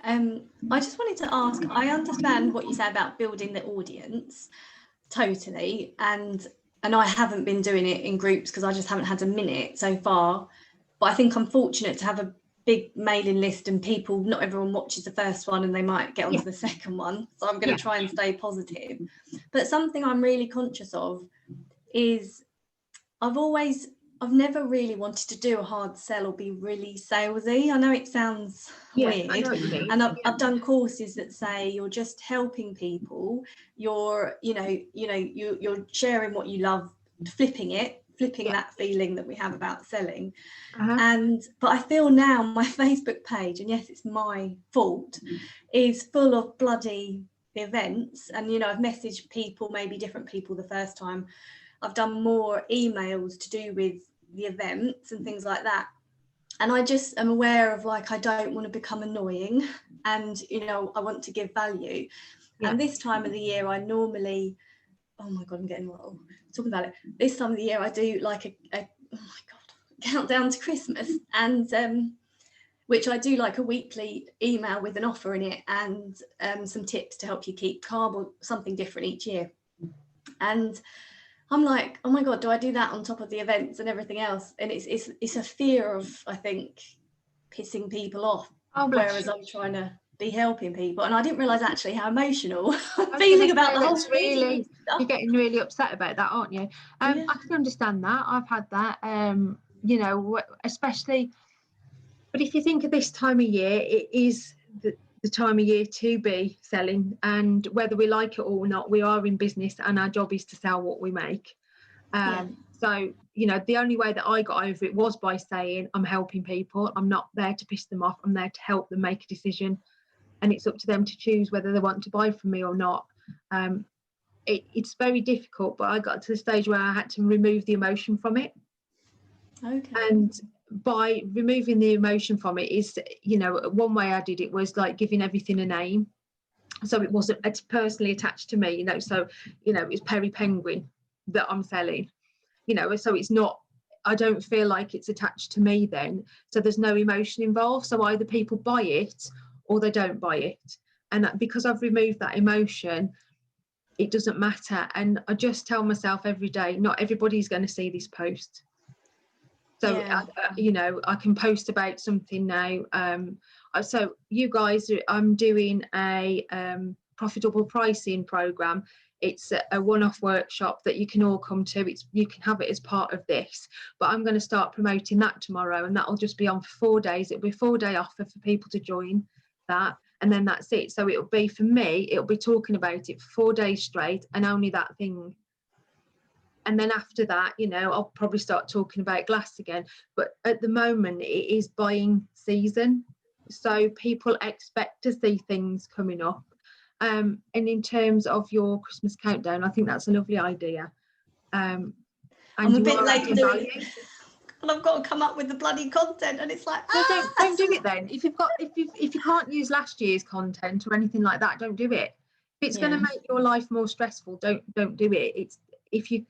I just wanted to ask, I understand what you say about building the audience, totally, and I haven't been doing it in groups because I just haven't had a minute so far, but I think I'm fortunate to have a big mailing list and people, not everyone watches the first one and they might get onto the second one, so I'm going to try and stay positive. But something I'm really conscious of is I've never really wanted to do a hard sell or be really salesy. I know it sounds weird. I know what you mean. And I've done courses that say you're just helping people. You're sharing what you love, flipping that feeling that we have about selling. But I feel now my Facebook page, and yes, it's my fault, is full of bloody events. And I've messaged people, maybe different people the first time. I've done more emails to do with the events and things like that. And I just am aware of, like, I don't want to become annoying and, I want to give value. Yeah. And this time of the year, I normally, oh my God, I'm getting talking about it. This time of the year, I do like a oh my God, countdown to Christmas. And which I do like a weekly email with an offer in it and some tips to help you keep calm or something different each year. And I'm like, oh my God, do I do that on top of the events and everything else? And it's a fear of, I think, pissing people off, whereas I'm trying to be helping people. And I didn't realise actually how emotional I'm feeling about the whole thing. You're getting really upset about that, aren't you? I can understand that. I've had that, especially, but if you think of this time of year, it is the time of year to be selling, and whether we like it or not, we are in business and our job is to sell what we make. So the only way that I got over it was by saying I'm helping people. I'm not there to piss them off. I'm there to help them make a decision, and it's up to them to choose whether they want to buy from me or not. It's very difficult, but I got to the stage where I had to remove the emotion from it. And by removing the emotion from it is, one way I did it was like giving everything a name, so it wasn't personally attached to me, so it's Perry Penguin that I'm selling, so it's not, I don't feel like it's attached to me then, so there's no emotion involved, so either people buy it or they don't buy it. And because I've removed that emotion, it doesn't matter. And I just tell myself every day, not everybody's going to see this post. So, I can post about something now. So you guys, I'm doing a profitable pricing program. It's a one-off workshop that you can all come to. You can have it as part of this, but I'm going to start promoting that tomorrow, and that'll just be on for 4 days. It'll be a 4-day offer for people to join that, and then that's it. So it'll be, for me, it'll be talking about it for 4 days straight and only that thing. And then after that, I'll probably start talking about glass again. But at the moment, it is buying season. So people expect to see things coming up. And in terms of your Christmas countdown, I think that's a lovely idea. And I'm a bit late doing it. And I've got to come up with the bloody content, and it's like, don't do it then. If you can't use last year's content or anything like that, don't do it. If it's going to make your life more stressful, don't do it. It's, if you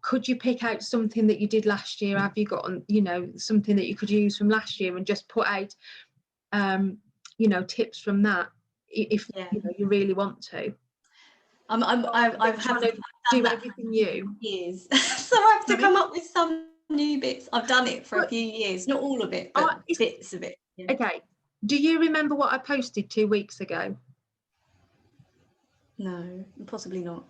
could you pick out something that you did last year? Have you got something that you could use from last year and just put out tips from that if you really want to? I've had to do everything new years, so I have to come up with some new bits. I've done it for a few years, not all of it, but bits of it. Okay, do you remember what I posted 2 weeks ago? No, possibly not.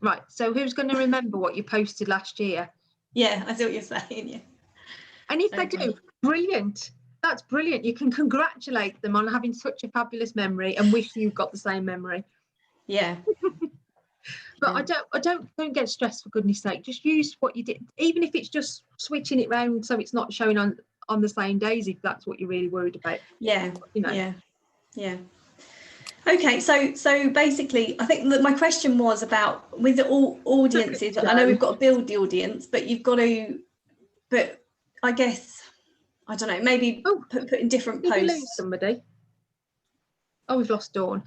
Right, so who's going to remember what you posted last year? Yeah, I see what you're saying. Yeah, and if they do, brilliant. That's brilliant. You can congratulate them on having such a fabulous memory and wish you've got the same memory. Yeah. But I don't get stressed, for goodness sake. Just use what you did, even if it's just switching it round so it's not showing on the same days if that's what you're really worried about. Yeah, You know. yeah. Okay, so basically, I think that my question was about with all audiences. I know we've got to build the audience, but you've got to. But I guess I don't know. Maybe put in different Did we lose posts. somebody? Oh, we've lost Dawn.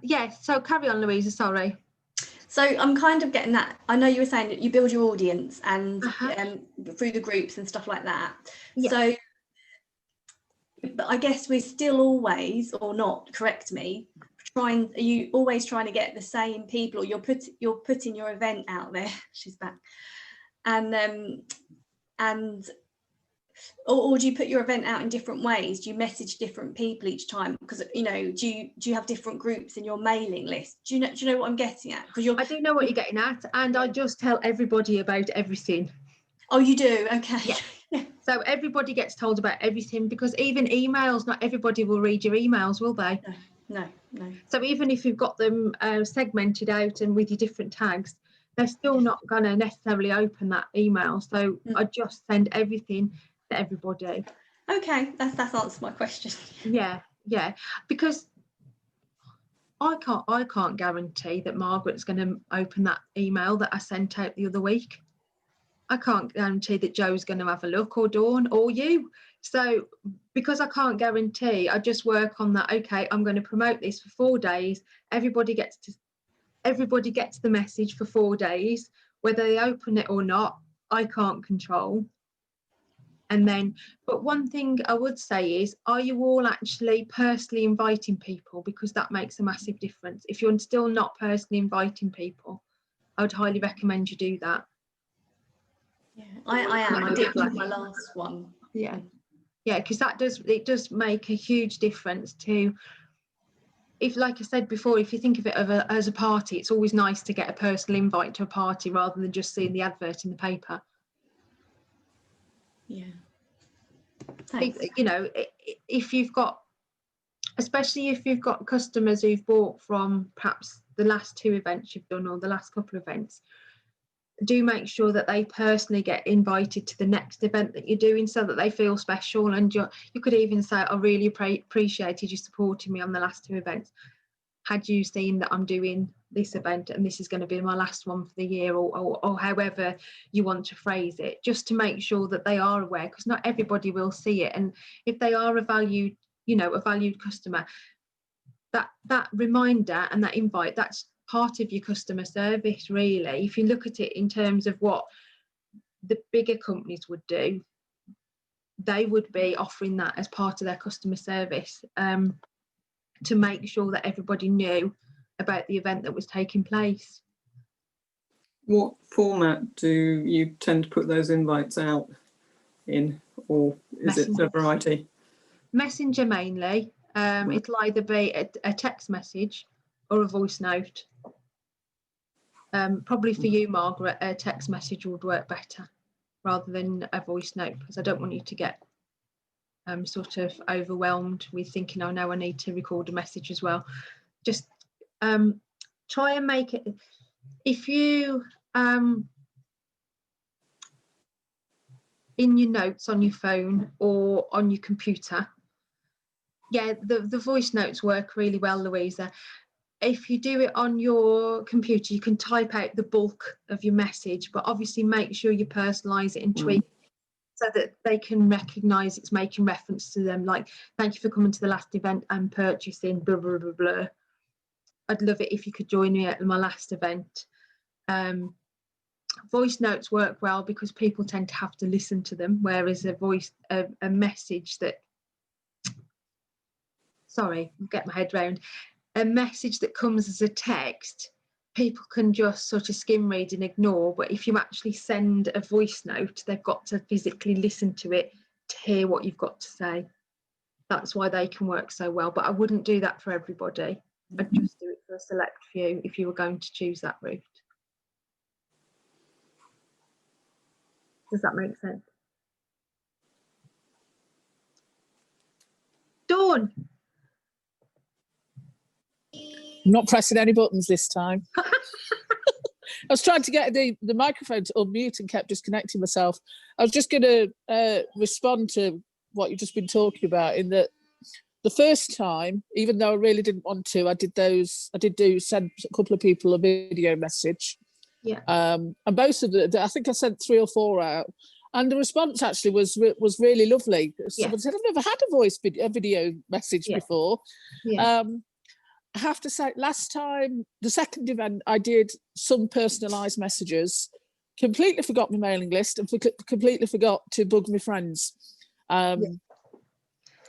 Yeah. So carry on, Louisa. Sorry. So I'm kind of getting that. I know you were saying that you build your audience and through the groups and stuff like that. Yeah. So, but I guess we're still always, or not, correct me, are you always trying to get the same people, or you're putting your event out there? She's back. Or do you put your event out in different ways? Do you message different people each time? Because, you know, do you have different groups in your mailing list? Do you know what I'm getting at? Because I do know what you're getting at, and I just tell everybody about everything. Oh, you do? Okay. Yeah. So everybody gets told about everything, because even emails, not everybody will read your emails, will they? No. So even if you've got them segmented out and with your different tags, they're still not going to necessarily open that email. So I just send everything to everybody. Okay, that's answered my question. Yeah, because I can't guarantee that Margaret's going to open that email that I sent out the other week. I can't guarantee that Joe's going to have a look, or Dawn, or you. So because I can't guarantee, I just work on that. Okay, I'm going to promote this for 4 days. Everybody gets the message for 4 days. Whether they open it or not, I can't control. And then, but one thing I would say is, are you all actually personally inviting people? Because that makes a massive difference. If you're still not personally inviting people, I would highly recommend you do that. Yeah, I am. I did my last one. Yeah, because it does make a huge difference to, if, like I said before, if you think of it as a party, it's always nice to get a personal invite to a party rather than just seeing the advert in the paper. Yeah. Thanks. You know, if you've got, especially if you've got customers who've bought from perhaps the last 2 events you've done, or the last couple of events, do make sure that they personally get invited to the next event that you're doing, so that they feel special. And you could even say, I really appreciated you supporting me on the last 2 events. Had you seen that I'm doing this event and this is going to be my last one for the year, or however you want to phrase it, just to make sure that they are aware, because not everybody will see it. And if they are a valued customer, that reminder and that invite, that's part of your customer service, really. If you look at it in terms of what the bigger companies would do, they would be offering that as part of their customer service, to make sure that everybody knew about the event that was taking place. What format do you tend to put those invites out in, or is it a variety? Messenger mainly. It'll either be a text message or a voice note. Probably for you, Margaret, a text message would work better rather than a voice note, because I don't want you to get sort of overwhelmed with thinking, oh no, I need to record a message as well. Just try and make it, if you in your notes on your phone or on your computer, the voice notes work really well, Louisa. If you do it on your computer, you can type out the bulk of your message, but obviously make sure you personalise it and tweak it so that they can recognise it's making reference to them. Like, thank you for coming to the last event and purchasing blah, blah, blah, blah. I'd love it if you could join me at my last event. Voice notes work well because people tend to have to listen to them, whereas a message that, sorry, I'll get my head round, a message that comes as a text, people can just sort of skim read and ignore. But if you actually send a voice note, they've got to physically listen to it to hear what you've got to say. That's why they can work so well. But I wouldn't do that for everybody. I'd just do it for a select few if you were going to choose that route. Does that make sense? Dawn. I'm not pressing any buttons this time. I was trying to get the microphone to unmute and kept disconnecting myself. I was just going to respond to what you've just been talking about, in that the first time, even though I really didn't want to, I did send a couple of people a video message. Yeah. And both of the, I think I sent 3 or 4 out, and the response actually was really lovely. Someone said, "I've never had a video message before." Yeah. I have to say, last time, the second event, I did some personalised messages, completely forgot my mailing list, and completely forgot to bug my friends.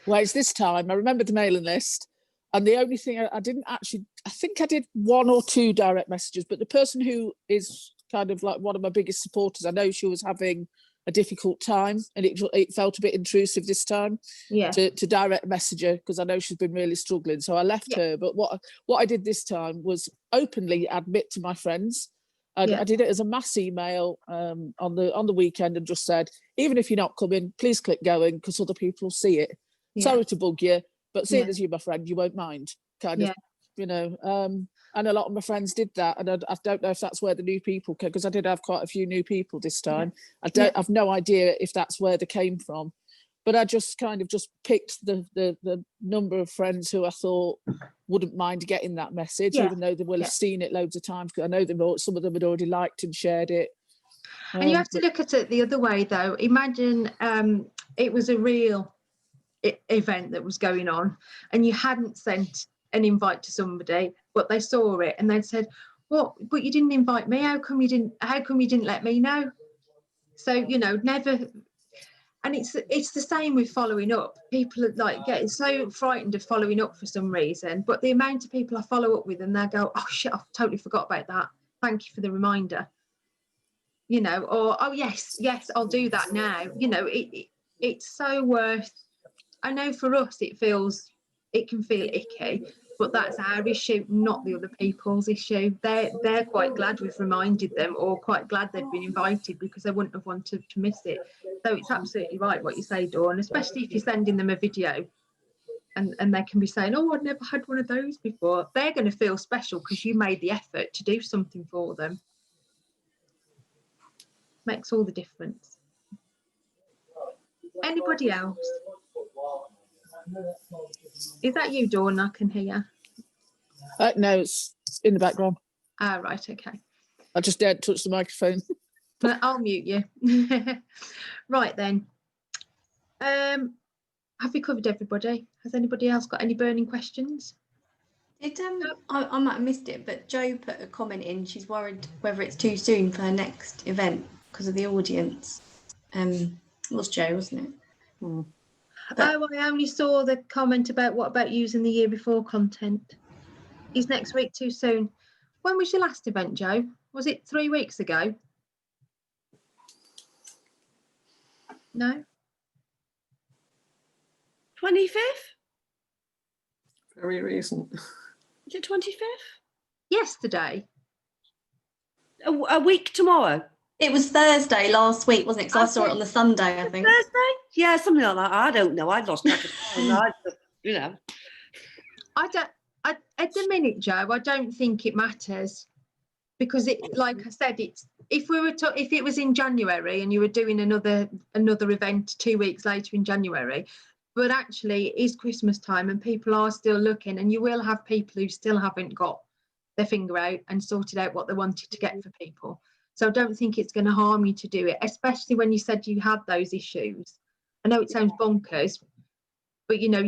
Whereas this time, I remembered the mailing list, and the only thing I didn't actually, I think I did 1 or 2 direct messages, but the person who is kind of like one of my biggest supporters, I know she was having a difficult time, and it felt a bit intrusive this time to direct message her, because I know she's been really struggling. So I left her. But what I did this time was openly admit to my friends. I did it as a mass email on the weekend, and just said, even if you're not coming, please click going, because other people see it. Sorry to bug you, but seeing as you're my friend, you won't mind, kind of, you know. And a lot of my friends did that, and I don't know if that's where the new people came, because I did have quite a few new people this time. I've no idea if that's where they came from, but I just kind of just picked the number of friends who I thought wouldn't mind getting that message, even though they will have seen it loads of times, because I know some of them had already liked and shared it. And you have to look at it the other way, though. Imagine it was a real event that was going on, and you hadn't sent an invite to somebody, but they saw it and they'd said, "What? But you didn't invite me. How come you didn't let me know?" So, you know, never. And it's the same with following up. People are like getting so frightened of following up for some reason, but the amount of people I follow up with, and they go, "Oh shit, I totally forgot about that. Thank you for the reminder." You know, or, "Oh yes, I'll do that now." You know, it's so worth. I know for us it can feel icky, but that's our issue, not the other people's issue. They're quite glad we've reminded them, or quite glad they've been invited, because they wouldn't have wanted to miss it. So it's absolutely right what you say, Dawn, especially if you're sending them a video and they can be saying, "Oh, I've never had one of those before." They're going to feel special because you made the effort to do something for them. Makes all the difference. Anybody else? Is that you, Dawn? I can hear. No, it's in the background. Ah, right, okay. I just dared touch the microphone. I'll mute you. Right then. Have we covered everybody? Has anybody else got any burning questions? Did I might have missed it, but Jo put a comment in. She's worried whether it's too soon for her next event because of the audience. It was Jo, wasn't it? But, I only saw the comment about what about using the year before content. Is next week too soon? When was your last event, Jo? Was it 3 weeks ago? No? 25th? Very recent. Is it 25th? Yesterday. A week tomorrow. It was Thursday last week, wasn't it? Because I saw it on the Sunday, I think. Thursday? Yeah, something like that. I don't know. I lost track of time. You know. At the minute, Jo, I don't think it matters, because it, like I said, it's if it was in January and you were doing another event 2 weeks later in January, but actually it is Christmas time and people are still looking, and you will have people who still haven't got their finger out and sorted out what they wanted to get for people. So I don't think it's going to harm you to do it, especially when you said you had those issues. I know it sounds bonkers, but you know,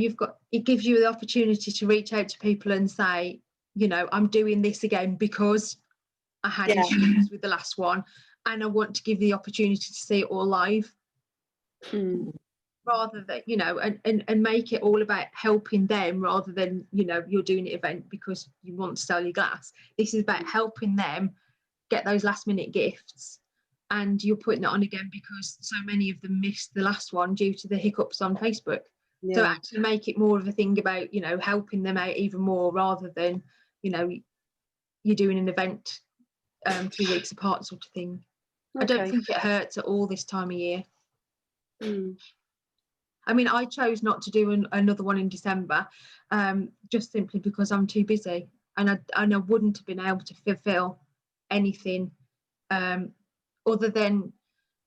it gives you the opportunity to reach out to people and say, you know, I'm doing this again because I had issues with the last one, and I want to give the opportunity to see it all live. Rather than, you know, and make it all about helping them, rather than, you know, you're doing an event because you want to sell your glass. This is about helping them get those last minute gifts, and you're putting it on again because so many of them missed the last one due to the hiccups on Facebook. So actually make it more of a thing about, you know, helping them out even more, rather than, you know, you're doing an event 2 weeks apart sort of thing. I don't think it hurts at all this time of year. I mean, I chose not to do another one in December, just simply because I'm too busy, and I wouldn't have been able to fulfill anything other than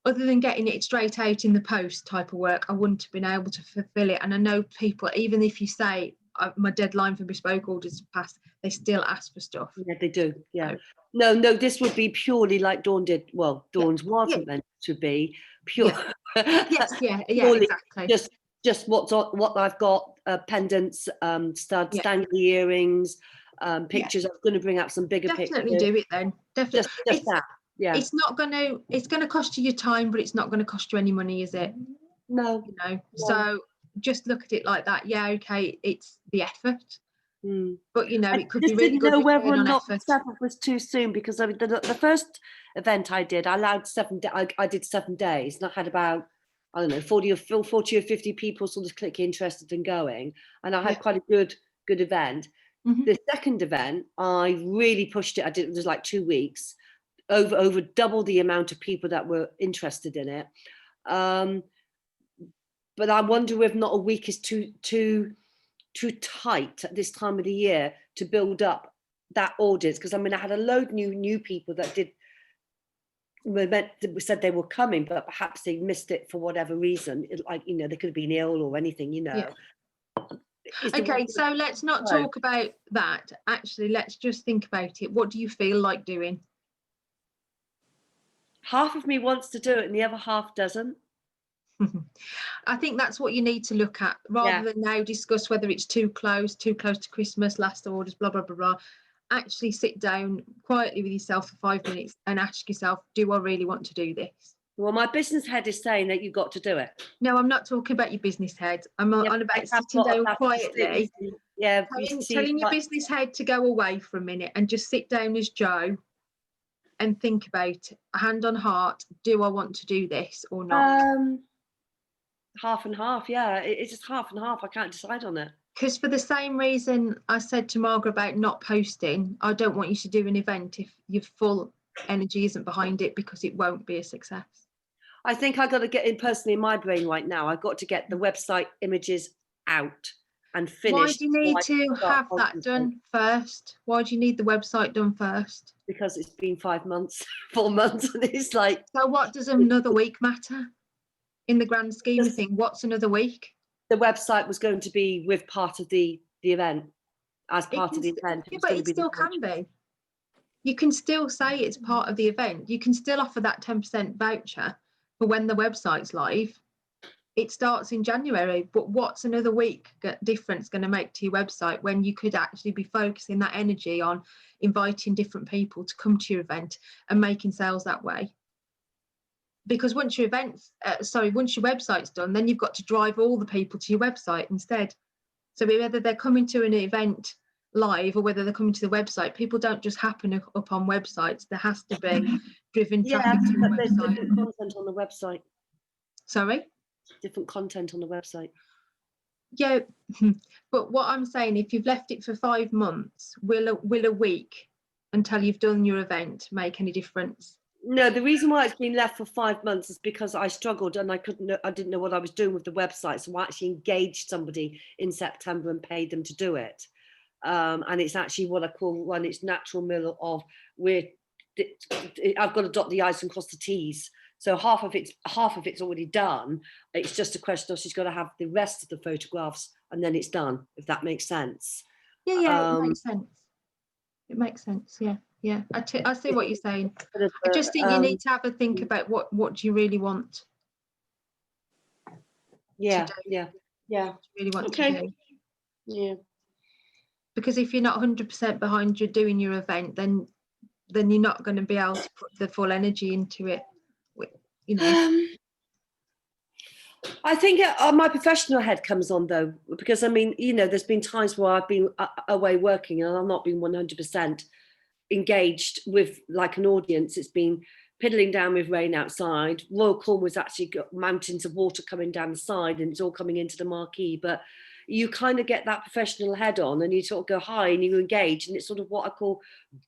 other than getting it straight out in the post type of work, I wouldn't have been able to fulfill it. And I know people, even if you say my deadline for bespoke orders is passed, they still ask for stuff. Yeah, they do. Yeah. So- No, this would be purely like Dawn did. Well, Dawn's wasn't meant to be pure. Yes, yeah, Purely exactly. Just what I've got, pendants, studs, Yeah. dangly earrings, pictures. I was going to bring up some bigger Definitely pictures. do it then. Definitely. Just that. Yeah. It's not it's going to cost you your time, but it's not going to cost you any money, is it? No. You know, so just look at it like that. Yeah, okay, it's the effort, but you know, I it could just be really didn't good know whether or return on not effort. 7 was too soon, because I mean, the first event I did, I allowed 7 days. I did 7 days, and I had about, I don't know, 40 or 50 people sort of click interested in going, and I had quite a good event. Mhm. The second event, I really pushed it. It was like 2 weeks, over double the amount of people that were interested in it. But I wonder if not a week is too tight at this time of the year to build up that audience, because I mean, I had a load new people that said they were coming, but perhaps they missed it for whatever reason, like, you know, they could have been ill or anything, you know. Yeah. Okay, so let's not talk about that. Actually, let's just think about it. What do you feel like doing? Half of me wants to do it and the other half doesn't. I think that's what you need to look at, rather than now discuss whether it's too close to Christmas, last orders, blah, blah, blah, blah. Actually sit down quietly with yourself for 5 minutes and ask yourself, do I really want to do this? Well, my business head is saying that you've got to do it. No, I'm not talking about your business head. I'm on about sitting down quietly, telling your business head to go away for a minute and just sit down as Joe and think about, hand on heart, do I want to do this or not? Half and half, yeah. It's just half and half. I can't decide on it. Because for the same reason I said to Margaret about not posting, I don't want you to do an event if your full energy isn't behind it, because it won't be a success. I think I've got to get in personally in my brain right now. I've got to get the website images out and finished. Why do you need to have that done first? Why do you need the website done first? Because it's been 5 months, 4 months, and it's like. So what does another week matter? In the grand scheme of things, what's another week? The website was going to be with part of the event, as part of the event. Yeah, but it still can be. You can still say it's part of the event. You can still offer that 10% voucher for when the website's live. It starts in January, but what's another week difference going to make to your website when you could actually be focusing that energy on inviting different people to come to your event and making sales that way? Because once your website's done, then you've got to drive all the people to your website instead. So whether they're coming to an event live or whether they're coming to the website, people don't just happen up on websites. There has to be driven traffic to the there's website. different content on the website. Sorry? Different content on the website. Yeah, but what I'm saying, if you've left it for 5 months, will a week until you've done your event make any difference? No, the reason why it's been left for 5 months is because I struggled and I didn't know what I was doing with the website. So I actually engaged somebody in September and paid them to do it. And it's actually what I call when it's natural middle of I've got to dot the I's and cross the T's. So half of it's already done. It's just a question of she's got to have the rest of the photographs and then it's done, if that makes sense. Yeah, it makes sense. It makes sense, yeah. Yeah, I see what you're saying. I just think you need to have a think about what do you really want. Yeah. Really want Okay. to do. Yeah. Because if you're not 100% behind you doing your event, then you're not going to be able to put the full energy into it. You know. I think my professional head comes on though, because I mean, you know, there's been times where I've been away working and I've not been 100% engaged with like an audience. It's been piddling down with rain outside. Royal Cornwall's actually got mountains of water coming down the side and it's all coming into the marquee, but you kind of get that professional head on and you sort of go high and you engage, and it's sort of what I call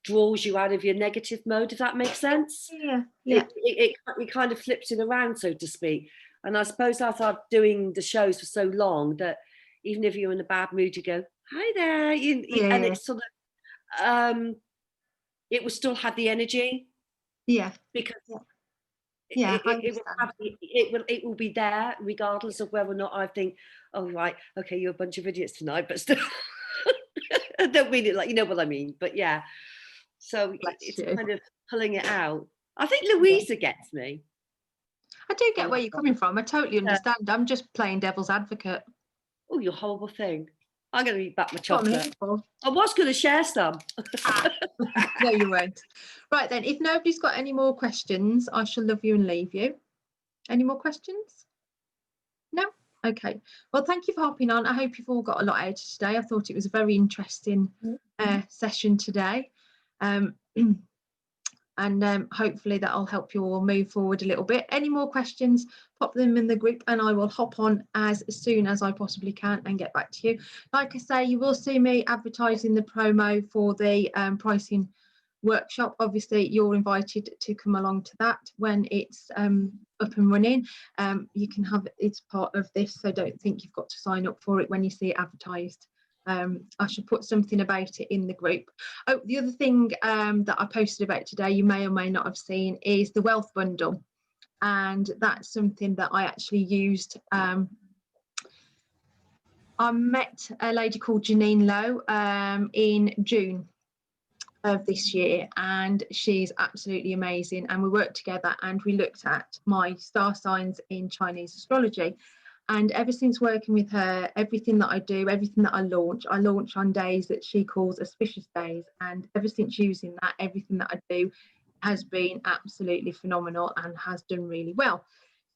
draws you out of your negative mode, if that makes sense. Yeah. It kind of flips it around, so to speak. And I suppose after doing the shows for so long that even if you're in a bad mood, you go, hi there. And it's sort of, it will still have the energy. Yeah. Because Yeah, I it will be there regardless of whether or not I think, oh right, okay, you're a bunch of idiots tonight, but still I don't mean it like, you know what I mean, but yeah. So Bless it's you. kind of pulling it out. I think Louisa gets me. I do get where you're coming from. I totally Yeah. understand. I'm just playing devil's advocate. Oh, you horrible thing. I'm going to eat back my That's what I'm here chocolate. for. I was going to share some. No, you won't. Right then, if nobody's got any more questions, I shall love you and leave you. Any more questions? No? Okay. Well, thank you for hopping on. I hope you've all got a lot out of today. I thought it was a very interesting session today. And hopefully that'll help you all move forward a little bit. Any more questions, pop them in the group and I will hop on as soon as I possibly can and get back to you. Like I say, you will see me advertising the promo for the pricing workshop. Obviously you're invited to come along to that when it's up and running. You can have it's part of this, so don't think you've got to sign up for it when you see it advertised. I should put something about it in the group. Oh, the other thing that I posted about today, you may or may not have seen, is the wealth bundle, and that's something that I actually used. I met a lady called Janine Lowe in June of this year, and she's absolutely amazing, and we worked together and we looked at my star signs in Chinese astrology. And ever since working with her, everything that I do, everything that I launch on days that she calls auspicious days. And ever since using that, everything that I do has been absolutely phenomenal and has done really well.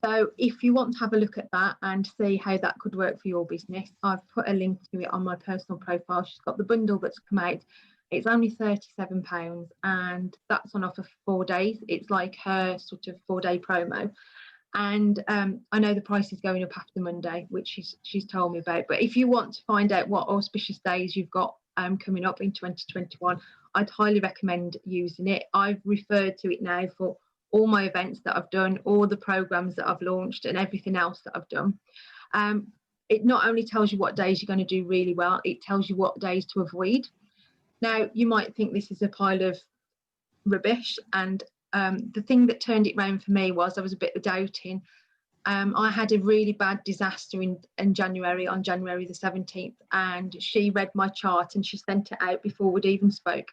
So if you want to have a look at that and see how that could work for your business, I've put a link to it on my personal profile. She's got the bundle that's come out. It's only £37 and that's on offer for 4 days. It's like her sort of 4-day promo. And I know the price is going up after Monday, which she's told me about. But if you want to find out what auspicious days you've got coming up in 2021, I'd highly recommend using it. I've referred to it now for all my events that I've done, all the programs that I've launched and everything else that I've done. It not only tells you what days you're going to do really well, it tells you what days to avoid. Now, you might think this is a pile of rubbish, and the thing that turned it round for me was I was a bit doubting. I had a really bad disaster in January, on January the 17th, and she read my chart and she sent it out before we'd even spoke.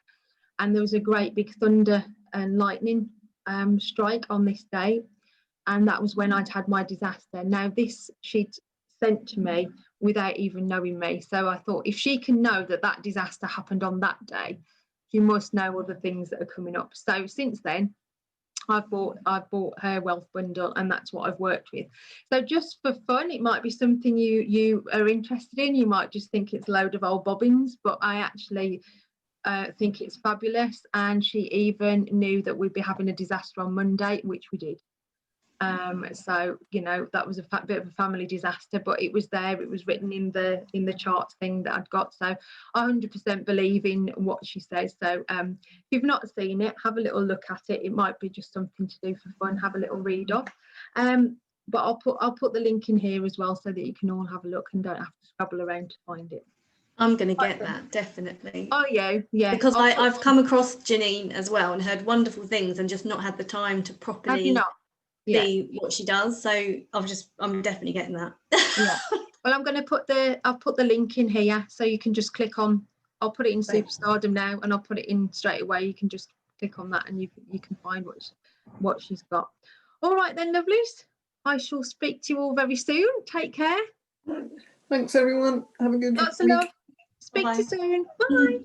And there was a great big thunder and lightning strike on this day, and that was when I'd had my disaster. Now this she'd sent to me without even knowing me, so I thought if she can know that that disaster happened on that day, she must know other things that are coming up. So since then I've bought her wealth bundle, and that's what I've worked with. So just for fun, it might be something you are interested in. You might just think it's a load of old bobbins, but I actually think it's fabulous. And she even knew that we'd be having a disaster on Monday, which we did. So you know, that was a bit of a family disaster, but it was there, it was written in the chart thing that I'd got. So I 100% believe in what she says. So if you've not seen it, have a little look at it. It might be just something to do for fun, have a little read of. But I'll put the link in here as well so that you can all have a look and don't have to scrabble around to find it. I'm going to get that, definitely. Oh yeah. Because I've come across Janine as well and heard wonderful things and just not had the time to properly have you not? see what she does. So I'm definitely getting that. Yeah. Well, I'll put the link in here so you can just click on. I'll put it in Superstardom now, and I'll put it in straight away. You can just click on that and you can find what she's got. All right then, lovelies. I shall speak to you all very soon. Take care. Thanks everyone. Have a good week. Lots of love. Speak to you soon. Bye.